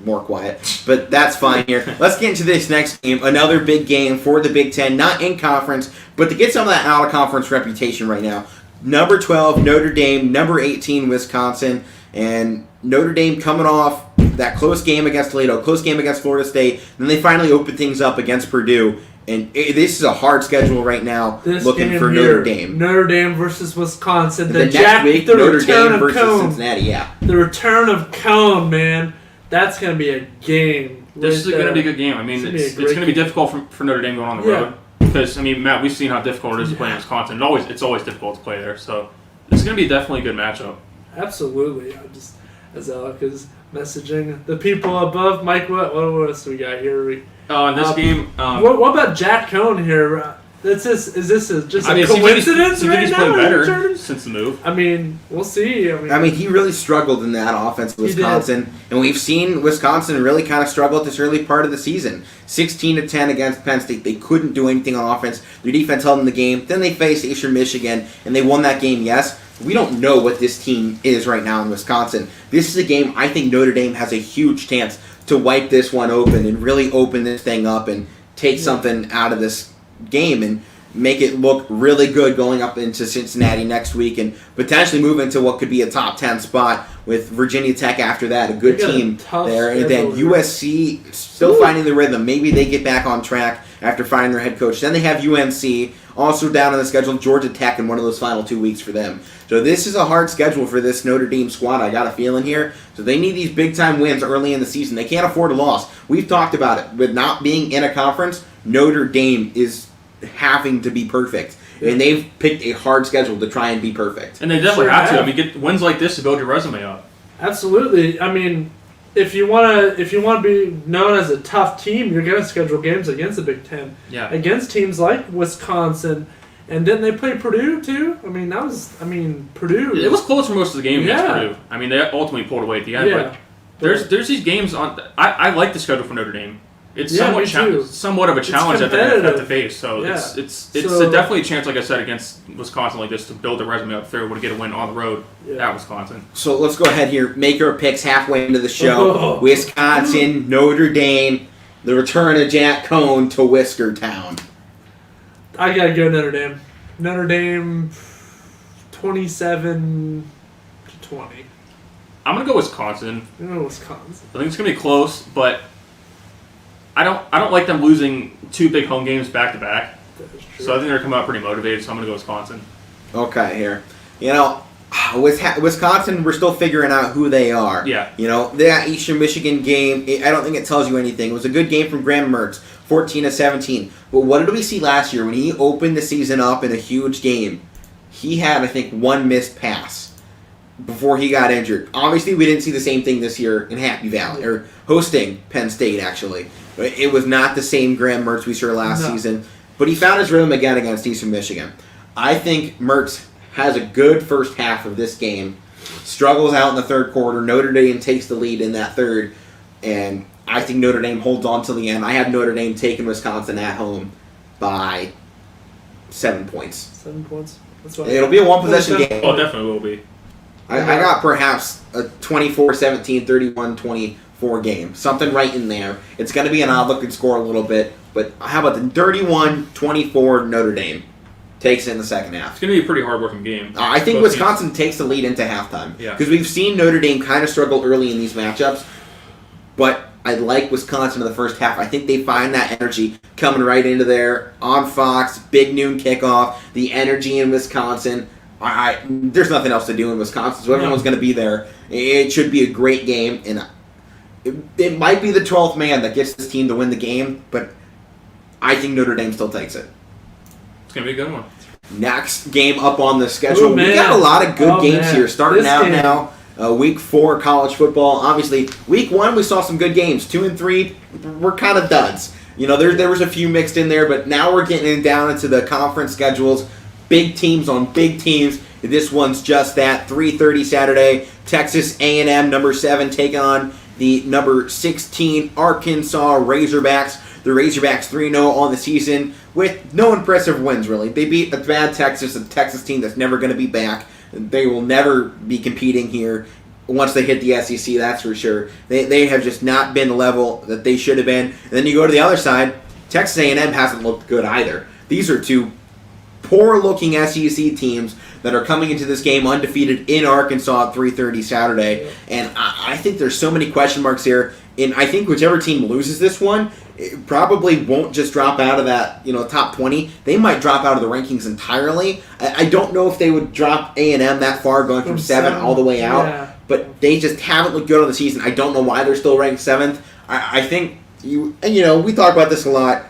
more quiet. But that's fine here. Let's get into this next game. Another big game for the Big Ten, not in conference, but to get some of that out of conference reputation right now. Number 12 Notre Dame, number 18 Wisconsin, and Notre Dame coming off that close game against Toledo, close game against Florida State. Then they finally open things up against Purdue. And this is a hard schedule right now looking for Notre Dame. Notre Dame versus Wisconsin. The next week, Notre Dame versus Cincinnati, The return of Cone, man. That's going to be a game. This is going to be a good game. I mean, it's going to be difficult for Notre Dame going on the road. Because, I mean, Matt, we've seen how difficult it is to play in Wisconsin. It's always difficult to play there. So it's going to be definitely a good matchup. Absolutely. As Alec is messaging the people above, Mike, what else we got here? In this game, what about Jack Cohn here? Is this just a coincidence seems like he's played better since the move. I mean, we'll see. I mean, he really struggled in that offense with Wisconsin, and we've seen Wisconsin really kind of struggle at this early part of the season. 16-10 against Penn State. They couldn't do anything on offense. Their defense held in the game. Then they faced Eastern Michigan, and they won that game, yes. We don't know what this team is right now in Wisconsin. This is a game I think Notre Dame has a huge chance to wipe this one open and really open this thing up and take something out of this game and make it look really good going up into Cincinnati next week and potentially move into what could be a top 10 spot with Virginia Tech after that, a good team there. And then USC still finding the rhythm. Maybe they get back on track after finding their head coach. Then they have UNC also down on the schedule, Georgia Tech in one of those final 2 weeks for them. So this is a hard schedule for this Notre Dame squad, I got a feeling here. So they need these big-time wins early in the season. They can't afford a loss. We've talked about it. With not being in a conference, Notre Dame is having to be perfect. And they've picked a hard schedule to try and be perfect. And they definitely Sure have to. have. I mean, get wins like this to build your resume up. Absolutely. I mean, if you want to be known as a tough team, you're going to schedule games against the Big Ten. Yeah. Against teams like Wisconsin. And didn't they play Purdue, too? Purdue. It was close for most of the game against Yeah. Purdue. I mean, they ultimately pulled away at the end. Yeah. But there's these games on. I like the schedule for Notre Dame. It's Yeah, me too. somewhat of a challenge that they have to face. So Yeah. it's So- definitely a chance, like I said, against Wisconsin like this to build the resume up if they're able to get a win on the road at Wisconsin. So let's go ahead here. Make our picks halfway into the show. Oh. Wisconsin, Notre Dame, the return of Jack Cohn to Whiskertown. I got to go Notre Dame. Notre Dame 27-20. I'm gonna go Wisconsin. Wisconsin. I think it's gonna be close, but I don't like them losing 2 big home games back to back. That is true. So I think they're coming out pretty motivated. So I'm gonna go Wisconsin. Okay, here. Wisconsin, we're still figuring out who they are. Yeah. That Eastern Michigan game, I don't think it tells you anything. It was a good game from Graham Mertz, 14-17. But what did we see last year when he opened the season up in a huge game? He had, I think, 1 missed pass before he got injured. Obviously, we didn't see the same thing this year in Happy Valley, or hosting Penn State, actually. It was not the same Graham Mertz we saw last season, but he found his rhythm again against Eastern Michigan. I think Mertz has a good first half of this game, struggles out in the third quarter. Notre Dame takes the lead in that third, and I think Notre Dame holds on till the end. I have Notre Dame taking Wisconsin at home by 7 points. 7 points. That's what It'll be a one-possession game. Oh, it definitely will be. I got perhaps a 24-17, 31-24 game. Something right in there. It's going to be an odd-looking score a little bit, but how about the 31-24 Notre Dame takes it in the second half? It's going to be a pretty hard-working game. I think Both Wisconsin takes the lead into halftime. Yeah. Because we've seen Notre Dame kind of struggle early in these matchups, but I like Wisconsin in the first half. I think they find that energy coming right into there on Fox, big noon kickoff, the energy in Wisconsin. There's nothing else to do in Wisconsin, so everyone's going to be there. It should be a great game, and it might be the 12th man that gets this team to win the game, but I think Notre Dame still takes it. It's going to be a good one. Next game up on the schedule. Ooh, We got a lot of good games man. here starting This out game. now. Week 4 college football. Obviously, week 1 we saw some good games. 2 and 3 were kind of duds. There was a few mixed in there, but now we're getting down into the conference schedules. Big teams on big teams. This one's just that. 3:30 Saturday. Texas A&M number 7 taking on the number 16 Arkansas Razorbacks. The Razorbacks 3-0 on the season with no impressive wins, really. They beat a bad Texas, a Texas team that's never going to be back. They will never be competing here once they hit the SEC, that's for sure. They have just not been the level that they should have been. And then you go to the other side, Texas A&M hasn't looked good either. These are 2 poor-looking SEC teams that are coming into this game undefeated in Arkansas at 3:30 Saturday. And I think there's so many question marks here. And I think whichever team loses this one, it probably won't just drop out of that top 20. They might drop out of the rankings entirely. I don't know if they would drop A&M that far, going from 7 all the way out. Yeah. But they just haven't looked good on the season. I don't know why they're still ranked 7th. I think we talk about this a lot.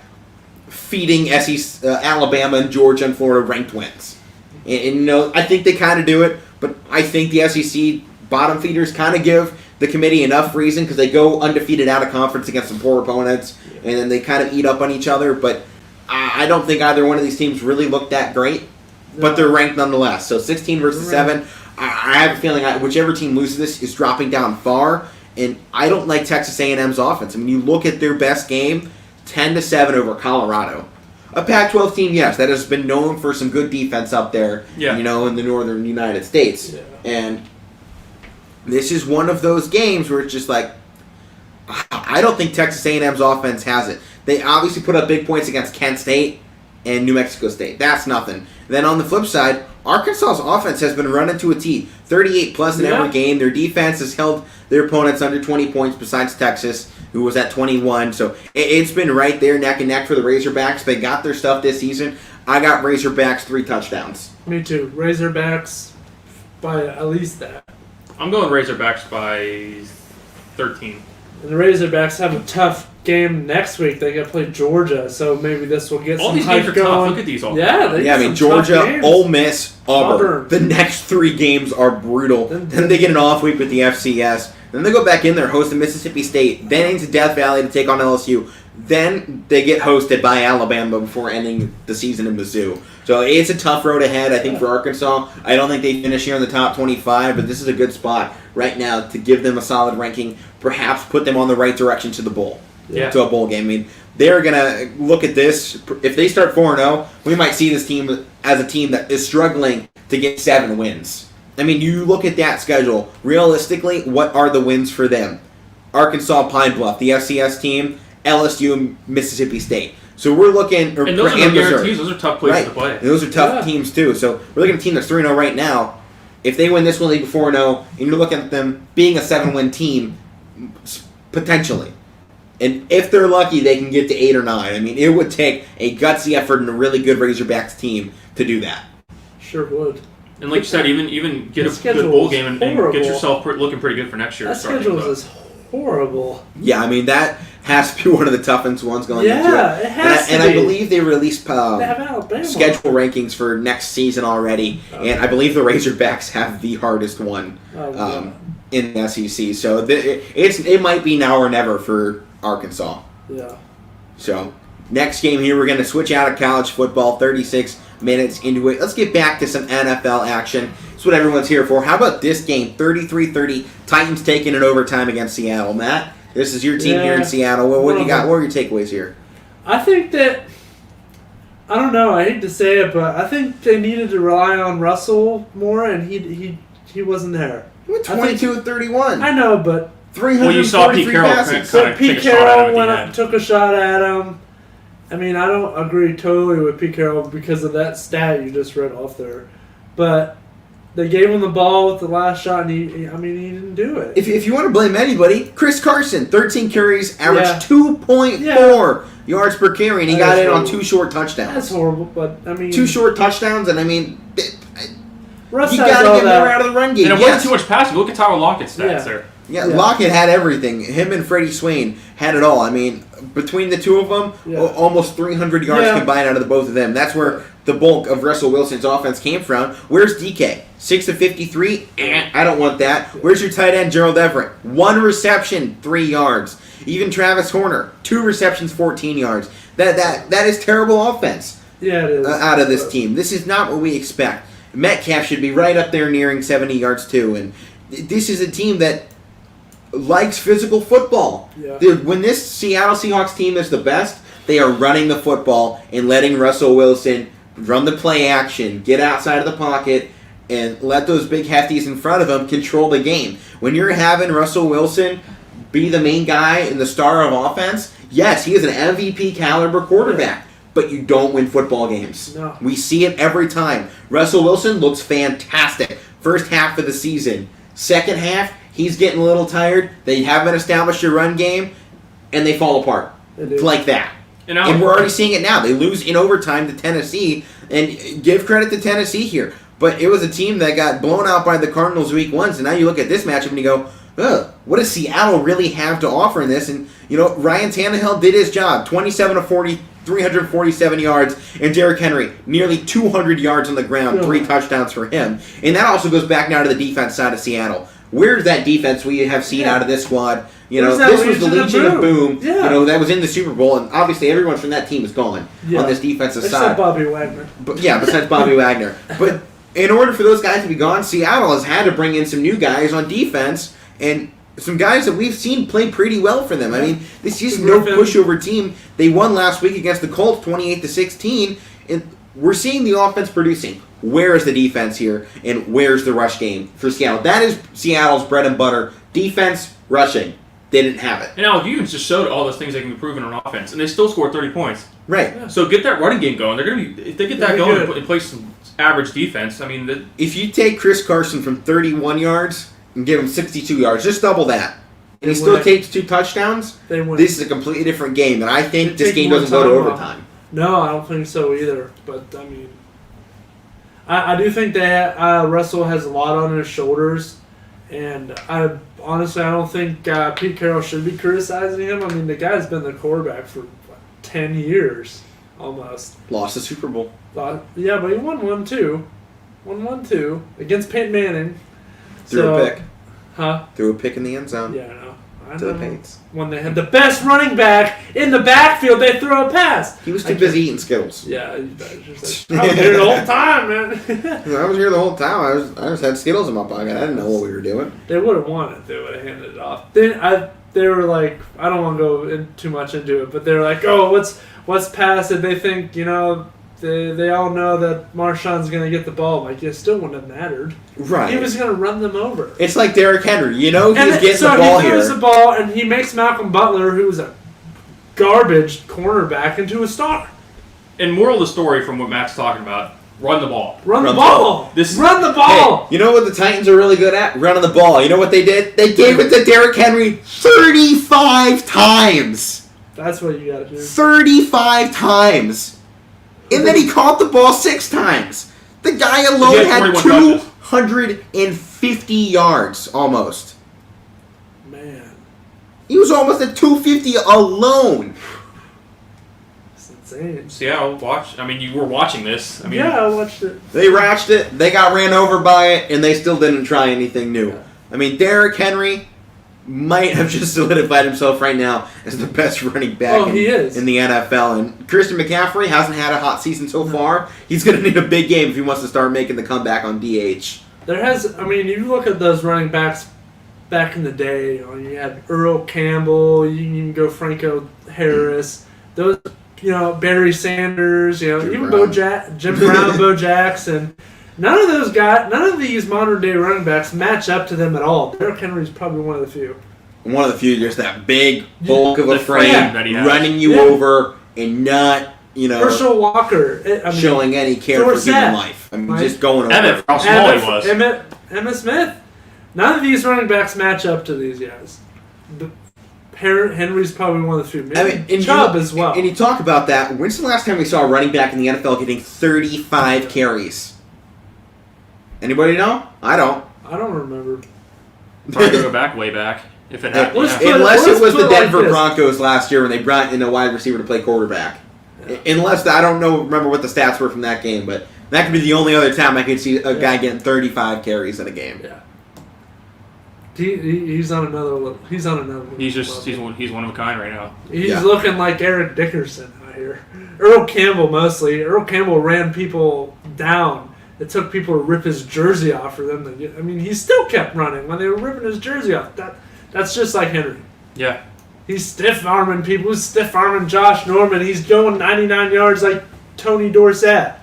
Feeding Alabama and Georgia and Florida ranked wins. And I think they kind of do it, but I think the SEC bottom feeders kind of give the committee enough reason because they go undefeated out of conference against some poor opponents, and then they kind of eat up on each other. But I don't think either one of these teams really looked that great, but they're ranked nonetheless. So 16 versus 7. I have a feeling whichever team loses this is dropping down far, and I don't like Texas A&M's offense. I mean, you look at their best game, 10-7 over Colorado. A Pac-12 team, yes, that has been known for some good defense up there, in the northern United States. Yeah. And this is one of those games where it's just like, I don't think Texas A&M's offense has it. They obviously put up big points against Kent State and New Mexico State. That's nothing. Then on the flip side, Arkansas's offense has been running to a T. 38+ in every game. Their defense has held their opponents under 20 points besides Texas, who was at 21. So it's been right there neck and neck for the Razorbacks. They got their stuff this season. I got Razorbacks 3 touchdowns. Me too. Razorbacks by at least that. I'm going Razorbacks by 13. And the Razorbacks have a tough game next week. They got to play Georgia, so maybe this will get all some these hype games are going. tough. Look at these all. Yeah, Yeah, I mean, Georgia, Ole Miss, Auburn. The next 3 games are brutal. Then they get an off week with the FCS. Then they go back in there, hosting Mississippi State. Then into Death Valley to take on LSU. Then they get hosted by Alabama before ending the season in Mizzou. So it's a tough road ahead, I think, for Arkansas. I don't think they finish here in the top 25, but this is a good spot right now to give them a solid ranking, perhaps put them on the right direction to the bowl, to a bowl game. I mean, they're going to look at this. If they start 4-0, we might see this team as a team that is struggling to get 7 wins. I mean, you look at that schedule. Realistically, what are the wins for them? Arkansas, Pine Bluff, the FCS team, LSU, and Mississippi State. So we're looking... And those are no guarantees. Those are tough places to play. And those are tough teams, too. So we're looking at a team that's 3-0 right now. If they win this one, they be 4-0, and you're looking at them being a 7-win team, potentially. And if they're lucky, they can get to 8 or 9. I mean, it would take a gutsy effort and a really good Razorbacks team to do that. Sure would. And like you said, even get a good bowl game and get yourself looking pretty good for next year. That schedule is horrible. Yeah, I mean, that has to be one of the toughest ones going into it. Yeah, it has to and be. I believe they released They have Alabama. schedule rankings for next season already, and I believe the Razorbacks have the hardest one in the SEC. So it might be now or never for Arkansas. Yeah. So next game here, we're going to switch out of college football, 36 minutes into it. Let's get back to some NFL action. That's what everyone's here for. How about this game, 33-30, Titans taking it overtime against Seattle. Matt, this is your team here in Seattle. What do you got? What are your takeaways here? I think that, I don't know, I hate to say it, but I think they needed to rely on Russell more, and he wasn't there. He went 22-31. I know, but 343 you saw Pete Carroll passes. kind of Pete take a shot at him Carroll at the went up, end. took a shot at him. I mean, I don't agree totally with Pete Carroll because of that stat you just read off there. But they gave him the ball with the last shot, and he didn't do it. If you want to blame anybody, Chris Carson, 13 carries, averaged 2.4 yards per carry, and he got it on 2 short touchdowns. That's horrible, but I mean... 2 short touchdowns, and I mean... Russ you got to get more out of the run game. And it wasn't too much passing. Look at Tyler Lockett's stats there. Yeah, Lockett had everything. Him and Freddie Swain had it all. I mean, between the two of them, almost 300 yards combined out of the both of them. That's where the bulk of Russell Wilson's offense came from. Where's DK? 6 of 53? I don't want that. Where's your tight end, Gerald Everett? 1 reception, 3 yards. Even Travis Horner, 2 receptions, 14 yards. That is terrible offense. Yeah, it is. Out of this team. This is not what we expect. Metcalf should be right up there nearing 70 yards too. And this is a team that likes physical football. Yeah. When this Seattle Seahawks team is the best, they are running the football and letting Russell Wilson run the play action, get outside of the pocket, and let those big hefties in front of him control the game. When you're having Russell Wilson be the main guy and the star of offense, yes, he is an MVP caliber quarterback. But you don't win football games. No. We see it every time. Russell Wilson looks fantastic. First half of the season. Second half, he's getting a little tired. They haven't established a run game, and they fall apart. Like that. And we're already seeing it now. They lose in overtime to Tennessee, and give credit to Tennessee here. But it was a team that got blown out by the Cardinals week 1, so now you look at this matchup and you go, ugh, what does Seattle really have to offer in this? And, Ryan Tannehill did his job. 27 of 40, 347 yards, and Derrick Henry, nearly 200 yards on the ground, 3 touchdowns for him. And that also goes back now to the defense side of Seattle. Where's that defense we have seen out of this squad? This was the Legion of Boom. Yeah. That was in the Super Bowl, and obviously everyone from that team is gone on this defensive side. Except Bobby Wagner. Besides Bobby Wagner. But in order for those guys to be gone, Seattle has had to bring in some new guys on defense, and some guys that we've seen play pretty well for them. I mean, this is no pushover team. They won last week against the Colts 28-16, and we're seeing the offense producing. Where is the defense here, and where's the rush game for Seattle? That is Seattle's bread and butter. Defense, rushing. They didn't have it. And Alex Hughes just showed all those things they can improve in on offense, and they still scored 30 points. Right. Yeah. So get that running game going. They're going to be, if they get that going and play some average defense, I mean... If you take Chris Carson from 31 yards and give him 62 yards, just double that, and he still takes 2 touchdowns, this is a completely different game, and I think this game doesn't go to overtime. No, I don't think so either, but, I mean... I do think that Russell has a lot on his shoulders, and I honestly, I don't think Pete Carroll should be criticizing him. I mean, the guy's been the quarterback for 10 years almost. Lost the Super Bowl. Yeah, but he won one too. Won one too against Peyton Manning. Threw a pick. Huh? Threw a pick in the end zone. Yeah, I know. To the Paints. When they had the best running back in the backfield, they throw a pass. He was too busy eating Skittles. Yeah, I was here the whole time, man. I was here the whole time. I just had Skittles in my pocket. I didn't know what we were doing. They would have won it. They would have handed it off. They were like, I don't want to go too much into it, but they were like, oh, what's past it? They think, they all know that Marshawn's going to get the ball. Like, it still wouldn't have mattered. Right. He was going to run them over. It's like Derrick Henry. He's getting the ball here. So he throws the ball, and he makes Malcolm Butler, who was a garbage cornerback, into a star. And moral of the story from what Matt's talking about, run the ball. Run the ball. Run the ball. Hey, you know what the Titans are really good at? Running the ball. You know what they did? They gave it to Derrick Henry 35 times. That's what you got to do. 35 times. And then he caught the ball 6 times. The guy alone had 250 yards almost. Man. He was almost at 250 alone. It's insane. Seattle, you were watching this. Yeah, I watched it. They ratched it. They got ran over by it, and they still didn't try anything new. Yeah. Derrick Henry might have just solidified himself right now as the best running back in the NFL. And Christian McCaffrey hasn't had a hot season so far. He's going to need a big game if he wants to start making the comeback on DH. You look at those running backs back in the day. You had Earl Campbell. You can even go Franco Harris. Those, Barry Sanders. Jim Brown, Bo Jackson. None of these modern day running backs match up to them at all. Derrick Henry's probably one of the few. One of the few, just that big bulk of a frame running you over and not, Herschel Walker. showing any care for human life. Just going over. How small he was. Emmitt Smith. None of these running backs match up to these guys. Henry's probably one of the few. Maybe Chubb as well. And you talk about that. When's the last time we saw a running back in the NFL getting 35 carries? Anybody know? I don't. I don't remember. Probably go back way back. If it happened. Unless it was the Denver Broncos last year when they brought in a wide receiver to play quarterback. Yeah. Unless, I don't remember what the stats were from that game, but that could be the only other time I could see a guy getting 35 carries in a game. Yeah. He's on another level. He's one of a kind right now. He's looking like Eric Dickerson out here. Earl Campbell mostly. Earl Campbell ran people down. It took people to rip his jersey off for them to get. He still kept running when they were ripping his jersey off. That's just like Henry. Yeah. He's stiff-arming people. He's stiff-arming Josh Norman. He's going 99 yards like Tony Dorsett.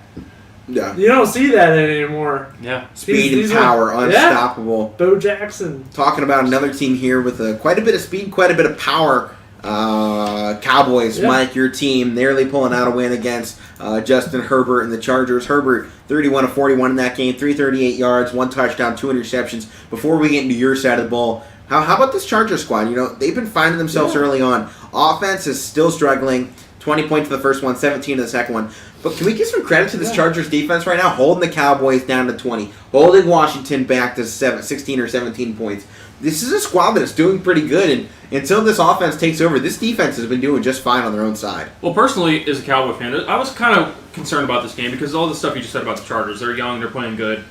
Yeah. You don't see that anymore. Yeah. Speed and power, unstoppable. Bo Jackson. Talking about another team here with quite a bit of speed, quite a bit of power. Cowboys, Mike, your team, nearly pulling out a win against Justin Herbert and the Chargers. Herbert, 31 of 41 in that game, 338 yards, 1 touchdown, 2 interceptions. Before we get into your side of the ball, how about this Chargers squad? They've been finding themselves early on. Offense is still struggling. 20 points for the first one, 17 in the second one. But can we give some credit to this Chargers defense right now? Holding the Cowboys down to 20. Holding Washington back to 16 or 17 points. This is a squad that is doing pretty good, and until this offense takes over, this defense has been doing just fine on their own side. Well, personally, as a Cowboy fan, I was kind of concerned about this game because all the stuff you just said about the Chargers. They're young, they're playing good.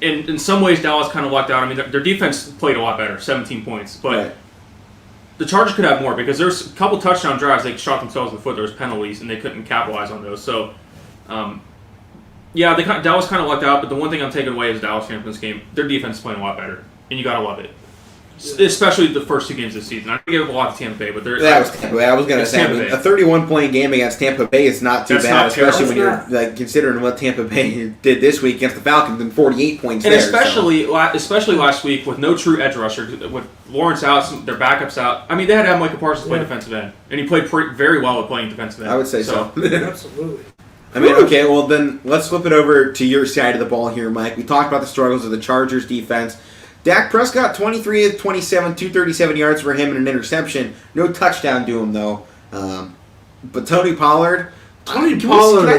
In some ways, Dallas kind of lucked out. Their defense played a lot better, 17 points. But the Chargers could have more because there's a couple touchdown drives they shot themselves in the foot. There was penalties, and they couldn't capitalize on those. So, Dallas kind of lucked out. But the one thing I'm taking away as a Dallas fan from this game, their defense is playing a lot better. And you got to love it. Especially the first 2 games of the season. I give a lot to Tampa Bay, but that was Tampa Bay. I was going to say, a 31-point game against Tampa Bay is not too bad, especially when you're considering what Tampa Bay did this week against the Falcons and 48 points and especially last week with no true edge rusher, with Lawrence out, their backups out. They had to have Michael Parsons play defensive end, and he played very well at playing defensive end. I would say so. Absolutely. Okay, well then let's flip it over to your side of the ball here, Mike. We talked about the struggles of the Chargers defense. Dak Prescott, 23 of 27, 237 yards for him and an interception. No touchdown to him, though. But Tony Pollard... Can I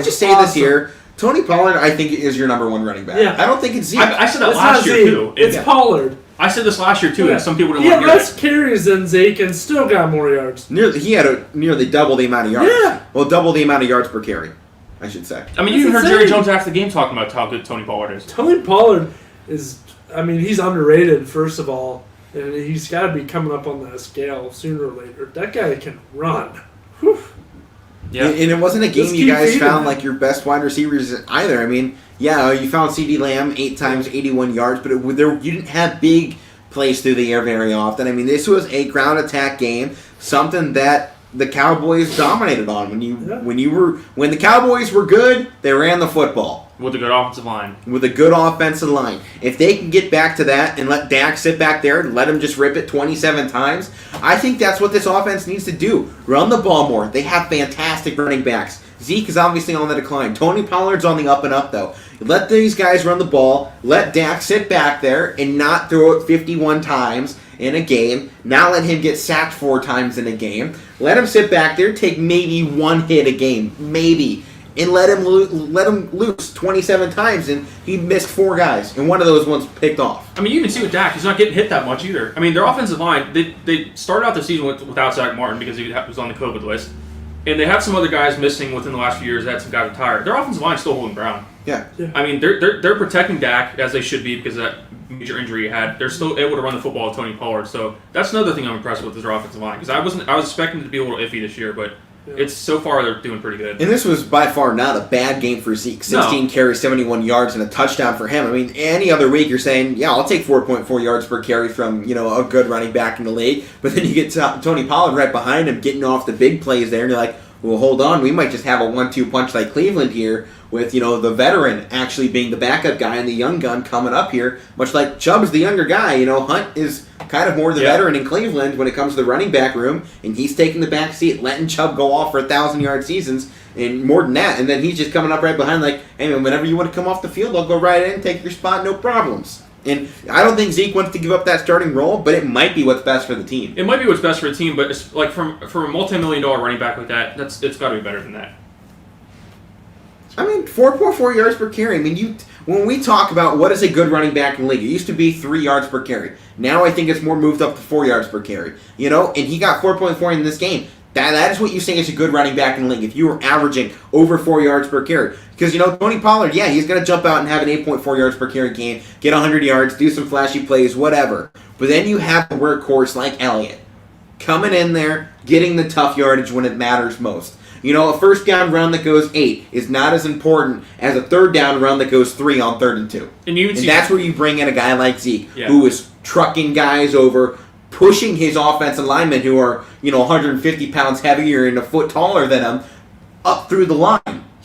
just say this here? Tony Pollard, I think, is your number 1 running back. Yeah. I don't think it's Zeke. I said that last year, too. It's Pollard. I said this last year too, and some people didn't He want had to hear less carries than Zeke and still got more yards. He had nearly double the amount of yards. Yeah. Well, double the amount of yards per carry, I should say. I mean, you even heard Jerry Jones after the game talking about how good Tony Pollard is. Tony Pollard is, he's underrated, first of all, and he's got to be coming up on that scale sooner or later. That guy can run. Whew. Yeah. And it wasn't a game Just you keep guys feeding found him. like your best wide receivers either. I mean, yeah, you found CeeDee Lamb 8 times, 81 yards, but you didn't have big plays through the air very often. I mean, this was a ground attack game, something that the Cowboys dominated on. When the Cowboys were good, they ran the football. With a good offensive line. With a good offensive line. If they can get back to that and let Dak sit back there and let him just rip it 27 times, I think that's what this offense needs to do. Run the ball more. They have fantastic running backs. Zeke is obviously on the decline. Tony Pollard's on the up and up, though. Let these guys run the ball. Let Dak sit back there and not throw it 51 times in a game. Not let him get sacked 4 times in a game. Let him sit back there, take maybe 1 hit a game. Maybe. And let him loose 27 times, and he missed 4 guys, and one of those ones picked off. I mean, you can see with Dak, he's not getting hit that much either. I mean, their offensive line, they started out the season without Zach Martin because he was on the COVID list, and they have some other guys missing within the last few years. They had some guys retired. Their offensive line is still holding ground. Yeah. I mean, they're protecting Dak as they should be because of that major injury he had. They're still able to run the football with Tony Pollard, so that's another thing I'm impressed with is their offensive line because I was expecting it to be a little iffy this year, but. Yeah. It's so far they're doing pretty good. And this was by far not a bad game for Zeke. 16 carries, 71 yards, and a touchdown for him. I mean, any other week you're saying, yeah, I'll take 4.4 yards per carry from a good running back in the league. But then you get Tony Pollard right behind him getting off the big plays there, and you're like, well, hold on, we might just have a 1-2 punch like Cleveland here with, the veteran actually being the backup guy and the young gun coming up here, much like Chubb's the younger guy. Hunt is kind of more the veteran in Cleveland when it comes to the running back room, and he's taking the back seat, letting Chubb go off for 1,000-yard seasons and more than that, and then he's just coming up right behind like, hey, man, whenever you want to come off the field, I'll go right in, take your spot, no problems. And I don't think Zeke wants to give up that starting role, but it might be what's best for the team. It might be what's best for the team, but it's like from a multi-million-dollar running back like that, it's got to be better than that. I mean, 4.4 yards per carry. I mean, when we talk about what is a good running back in the league, it used to be 3 yards per carry. Now I think it's more moved up to 4 yards per carry. And he got 4.4 in this game. That is what you say is a good running back in the league. If you were averaging over 4 yards per carry. Because, Tony Pollard, yeah, he's going to jump out and have an 8.4 yards per carry game, get 100 yards, do some flashy plays, whatever. But then you have a workhorse like Elliott coming in there, getting the tough yardage when it matters most. A first down run that goes 8 is not as important as a third down run that goes 3 on 3rd and 2. And that's where you bring in a guy like Zeke, who is trucking guys over, pushing his offensive linemen who are, 150 pounds heavier and a foot taller than him up through the line.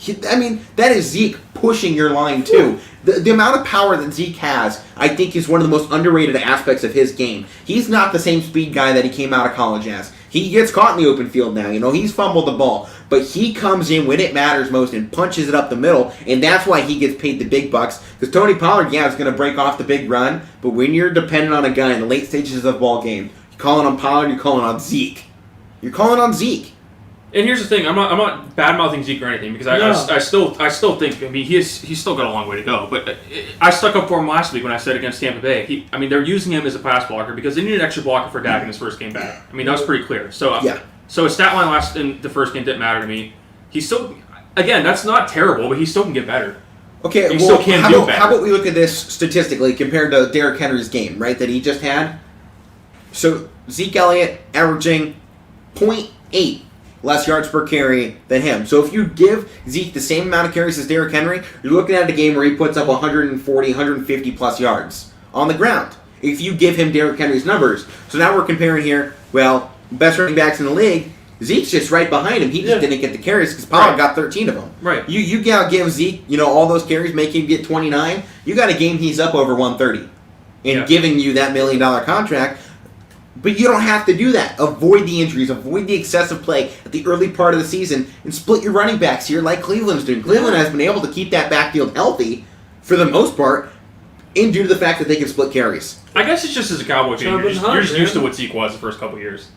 That is Zeke pushing your line too. The amount of power that Zeke has, I think, is one of the most underrated aspects of his game. He's not the same speed guy that he came out of college as. He gets caught in the open field now. He's fumbled the ball. But he comes in when it matters most and punches it up the middle, and that's why he gets paid the big bucks. Because Tony Pollard, is going to break off the big run, but when you're dependent on a guy in the late stages of the ball game, you're calling on Pollard, you're calling on Zeke. You're calling on Zeke. And here's the thing: I'm not bad mouthing Zeke or anything because I still think he's still got a long way to go. But I stuck up for him last week when I said against Tampa Bay. They're using him as a pass blocker because they need an extra blocker for Dak in his first game back. That was pretty clear. So his stat line in the first game didn't matter to me. He still, again, that's not terrible, but he still can get better. Okay, how about we look at this statistically compared to Derrick Henry's game, right, that he just had? So Zeke Elliott averaging 0.8 less yards per carry than him. So if you give Zeke the same amount of carries as Derrick Henry, you're looking at a game where he puts up 140, 150 plus yards on the ground. If you give him Derrick Henry's numbers. So now we're comparing here, best running backs in the league, Zeke's just right behind him. He just didn't get the carries because Pollard got 13 of them. Right. You gotta give Zeke, all those carries, make him get 29. You got a game he's up over 130 and giving you that $1 million contract. But you don't have to do that. Avoid the injuries. Avoid the excessive play at the early part of the season and split your running backs here like Cleveland's doing. Cleveland has been able to keep that backfield healthy for the most part and due to the fact that they can split carries. I guess it's just as a Cowboy fan, you're just used to what Zeke was the first couple of years.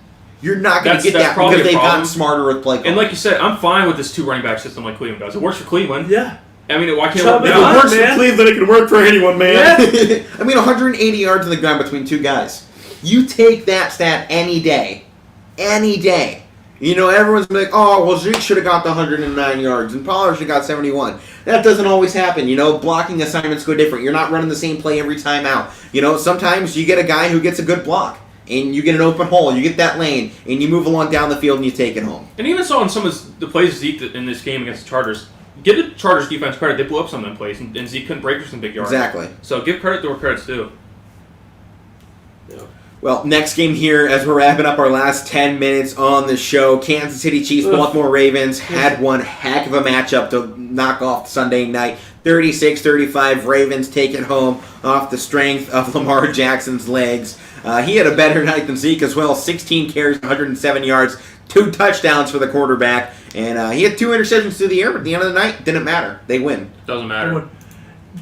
You're not going to get that because they've gotten smarter with play calling. And like you said, I'm fine with this 2 running back system like Cleveland does. It works for Cleveland. Yeah. I mean, why can't Chubb it and work Hunt, now? works man. for Cleveland, it can work for anyone, man. Yeah. I mean, 180 yards on the ground between two guys. You take that stat any day. Any day. You know, everyone's like, oh, well, Zeke should have got the 109 yards, and Pollard should have got 71. That doesn't always happen. You know, blocking assignments go different. You're not running the same play every time out. You know, sometimes you get a guy who gets a good block, and you get an open hole, you get that lane, and you move along down the field, and you take it home. And even so, in some of the plays Zeke in this game against the Chargers, give the Chargers defense credit. They blew up some of them plays, and Zeke couldn't break for some big yards. Exactly. So give credit to where credit's due. Yeah. Well, next game here, as we're wrapping up our last 10 minutes on the show, Kansas City Chiefs, Baltimore Ravens had one heck of a matchup to knock off Sunday night. 36-35, Ravens take it home off the strength of Lamar Jackson's legs. He had a better night than Zeke as well. 16 carries, 107 yards, 2 touchdowns for the quarterback. And he had 2 interceptions through the air, but at the end of the night, didn't matter. They win. Doesn't matter.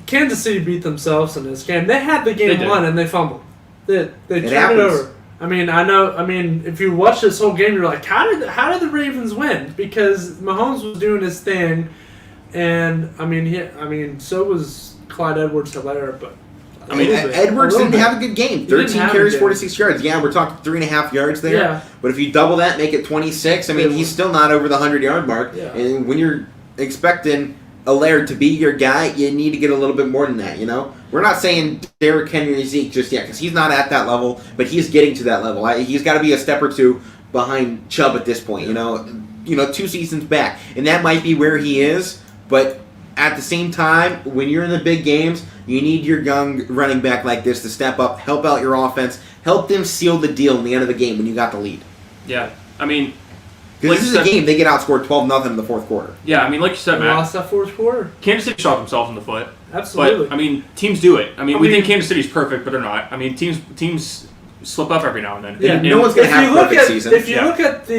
Kansas City beat themselves in this game. They had the game won and they fumbled. They turned it over. I mean, if you watch this whole game, you're like, how did the Ravens win? Because Mahomes was doing his thing, and so was Clyde Edwards-Helaire, but Edwards didn't have a good game. 13 carries, 46 yards. Yeah, we're talking 3.5 yards there. Yeah. But if you double that, make it 26. I mean, he's still not over the 100-yard mark. Yeah. And when you're expecting Helaire to be your guy, you need to get a little bit more than that, you know? We're not saying Derrick Henry or Zeke just yet, because he's not at that level, but he's getting to that level. He's got to be a step or two behind Chubb at this point, you know? 2 seasons back. And that might be where he is, but at the same time, when you're in the big games, you need your young running back like this to step up, help out your offense, help them seal the deal in the end of the game when you got the lead. Yeah, I mean... Because this is a game, they get outscored 12-0 in the fourth quarter. Yeah, I mean, like you said, they Matt. lost that fourth quarter. Kansas City shot themselves in the foot. Absolutely. But, I mean, teams do it. We think Kansas City's perfect, but they're not. I mean, teams slip up every now and then. Yeah, no one's going to have a perfect season. If you look at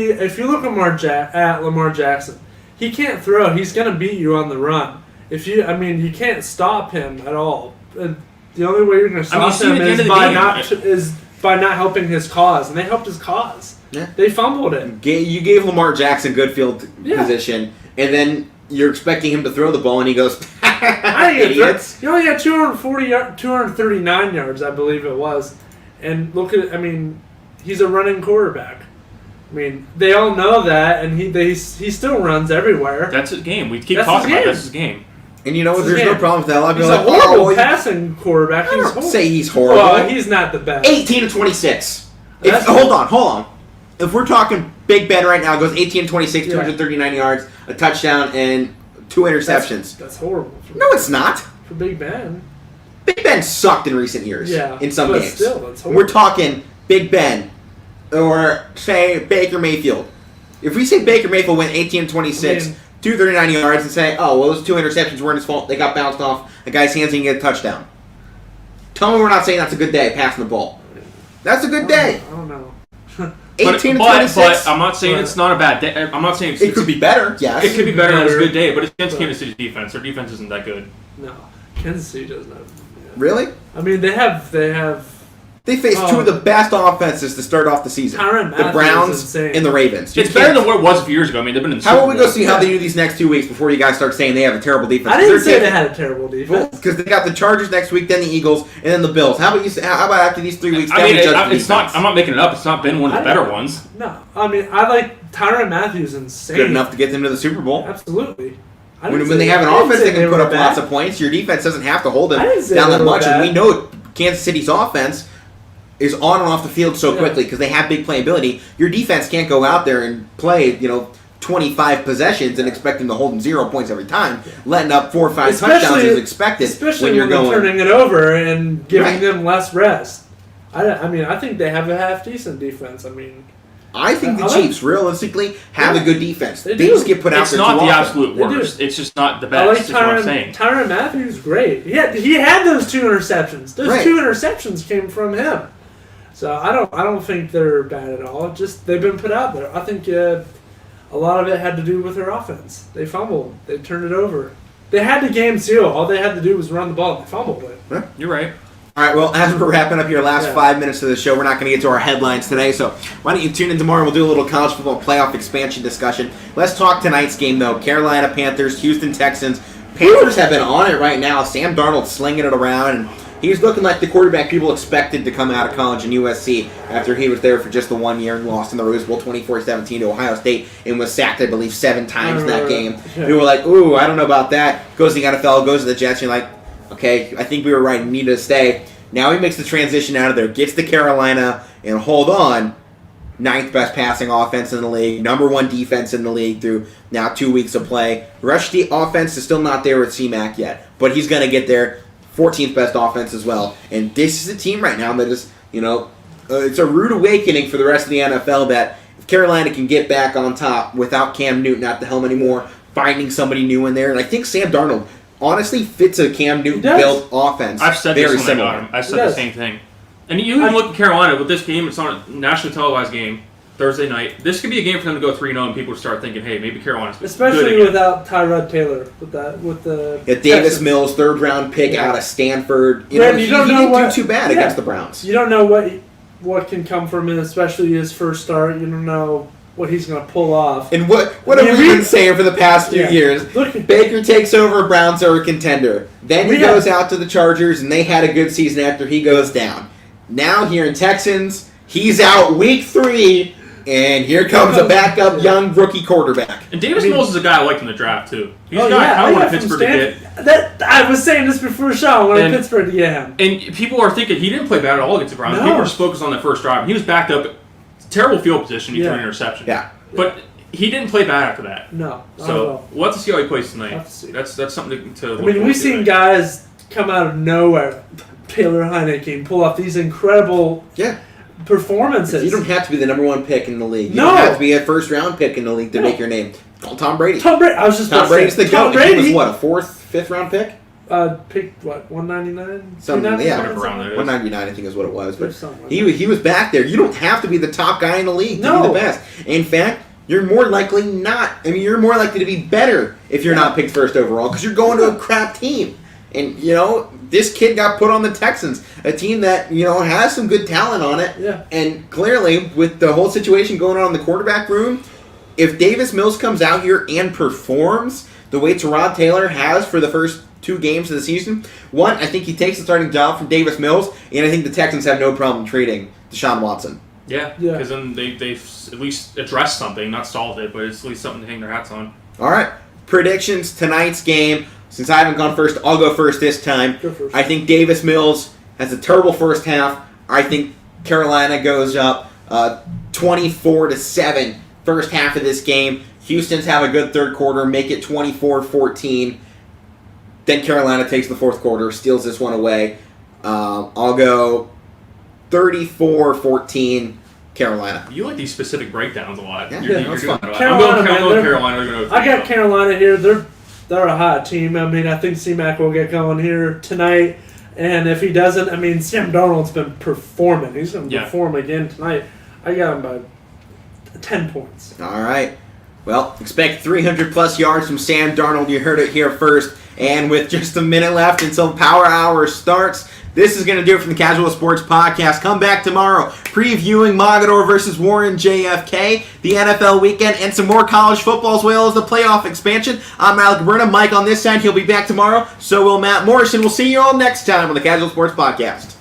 Lamar Jackson, he can't throw. He's going to beat you on the run. You can't stop him at all. The only way you're going to stop him is by not helping his cause, and they helped his cause. Yeah. They fumbled it. You gave Lamar Jackson good field position, and then you're expecting him to throw the ball, and he goes, idiots. He only had 239 yards, I believe it was. And he's a running quarterback. I mean, they all know that, and he still runs everywhere. That's his game. We keep talking about that's his game. And you know what? There's no problem with that. A lot of He's people a horrible passing quarterback. I don't say he's horrible. Well, he's not the best. 18-26. Hold on. If we're talking Big Ben right now, it goes 18-26, 239 yards, a touchdown, and 2 interceptions. That's horrible. No, it's not. For Big Ben. Big Ben sucked in recent years. Yeah, in some games. Still, that's horrible. We're talking Big Ben, or say Baker Mayfield. If we say Baker Mayfield went 18-26, 239 yards, and say, oh, well, those 2 interceptions weren't his fault. They got bounced off a guy's hands and he get a touchdown. Tell me we're not saying that's a good day passing the ball. That's a good day. I don't know. 18-26. But I'm not saying it's not a bad day. I'm not saying it could be better. Yes, it could be better. It's a good day, but it's against Kansas City's defense. Their defense isn't that good. No, Kansas City doesn't have. Yeah. Really? I mean, they faced 2 of the best offenses to start off the season. The Browns and the Ravens. It's better than what it was a few years ago. I mean, they've been in the How about we go see how they do these next 2 weeks before you guys start saying they have a terrible defense? I didn't say they had a terrible defense. Because they got the Chargers next week, then the Eagles, and then the Bills. How about after these 3 weeks? It's not. I'm not making it up. It's not been one of the better ones. No, I mean, I like Tyrann Mathieu. Insane. Good enough to get them to the Super Bowl. Absolutely. When they have an offense that can put up lots of points, your defense doesn't have to hold them down that much. And we know Kansas City's offense is on and off the field so quickly because they have big playability. Your defense can't go out there and play, 25 possessions and expect them to hold them 0 points every time. Letting up 4 or 5 touchdowns is expected especially when you're turning it over and giving them less rest. I think they have a half decent defense. I think the Chiefs realistically have a good defense. They do. just get put out there too often. It's not the absolute worst. It's just not the best. I like is what I'm saying. Tyrann Mathieu's great. He had those 2 interceptions. Those 2 interceptions came from him. So I don't think they're bad at all. Just they've been put out there. I think a lot of it had to do with their offense. They fumbled. They turned it over. They had the game seal. All they had to do was run the ball. They fumbled it. Yeah. You're right. All right, well, as we're wrapping up your last 5 minutes of the show, we're not going to get to our headlines today, so why don't you tune in tomorrow and we'll do a little college football playoff expansion discussion. Let's talk tonight's game, though. Carolina Panthers, Houston Texans, Panthers have been on it right now. Sam Darnold slinging it around, and he's looking like the quarterback people expected to come out of college in USC after he was there for just the 1 year and lost in the Rose Bowl 24-17 to Ohio State and was sacked, I believe, 7 times that game. Yeah. We were like, ooh, I don't know about that. Goes to the NFL, goes to the Jets, and you're like, okay, I think we were right and need to stay. Now he makes the transition out of there, gets to Carolina, and hold on, 9th best passing offense in the league, number 1 defense in the league through now 2 weeks of play. Rush offense is still not there with C-Mac yet, but he's going to get there. 14th best offense as well. And this is a team right now that is, it's a rude awakening for the rest of the NFL that if Carolina can get back on top without Cam Newton at the helm anymore, finding somebody new in there. And I think Sam Darnold honestly fits a Cam Newton-built offense. I've said very this when I similar. got him. I said the same thing. And you even look at Carolina with this game. It's on a nationally televised game Thursday night. This could be a game for them to go 3-0, and people start thinking, "Hey, maybe Carolina's especially good again." without Tyrod Taylor with the Davis Texans. Mills, 3rd round pick out of Stanford. You don't know didn't do too bad against the Browns. You don't know what can come from him, especially his first start. You don't know what he's going to pull off. And what have we been saying for the past few years? Baker takes over, Browns are a contender. Then he goes out to the Chargers, and they had a good season after he goes down. Now here in Texans, he's out week 3, and here comes a backup young rookie quarterback. And Davis Mills is a guy I liked in the draft, too. He's a guy I kind of wanted Pittsburgh to get. I was saying this before Sean. I wanted Pittsburgh to get him. And people are thinking he didn't play bad at all against the Browns. No. People were just focused on that first drive. He was backed up. Terrible field position. He threw an interception. Yeah. But he didn't play bad after that. No. So we'll have to see how he plays tonight. Have to see. That's something to look I mean, forward we've to seen tonight. guys come out of nowhere. Taylor Heineke pull off these incredible performances. You don't have to be the number 1 pick in the league. You No. don't have to be a 1st round pick in the league to make your name. Call Tom Brady. Tom Brady. I was just Tom Brady's the Tom GOAT. Brady. He was what, a 4th, 5th round pick? Picked what, 199? Something, yeah. Whatever round it is. 199, I think is what it was. But Something like he was back there. You don't have to be the top guy in the league to be the best. In fact, you're more likely not. I mean, you're more likely to be better if you're not picked 1st overall because you're going to a crap team. And, this kid got put on the Texans, a team that, has some good talent on it. Yeah. And clearly, with the whole situation going on in the quarterback room, if Davis Mills comes out here and performs the way Tyrod Taylor has for the first 2 games of the season, one, I think he takes the starting job from Davis Mills, and I think the Texans have no problem trading Deshaun Watson. Yeah, because then they've at least addressed something, not solved it, but it's at least something to hang their hats on. All right, predictions tonight's game. Since I haven't gone first, I'll go first this time. Go first. I think Davis Mills has a terrible first half. I think Carolina goes up 24-7 first half of this game. Houston's have a good 3rd quarter, make it 24-14. Then Carolina takes the 4th quarter, steals this one away. I'll go 34-14 Carolina. You like these specific breakdowns a lot. Yeah, You're that's doing fun. it a lot. Carolina, I'm man, going Carolina. I got Carolina here. They're a hot team. I mean, I think C-Mac will get going here tonight. And if he doesn't, I mean, Sam Darnold's been performing. He's going to perform again tonight. I got him by 10 points. All right. Well, expect 300-plus yards from Sam Darnold. You heard it here first. And with just a minute left until Power Hour starts, this is going to do it from the Casual Sports Podcast. Come back tomorrow previewing Mogador versus Warren JFK, the NFL weekend, and some more college football as well as the playoff expansion. I'm Alec Burnham. Mike on this side. He'll be back tomorrow. So will Matt Morrison. We'll see you all next time on the Casual Sports Podcast.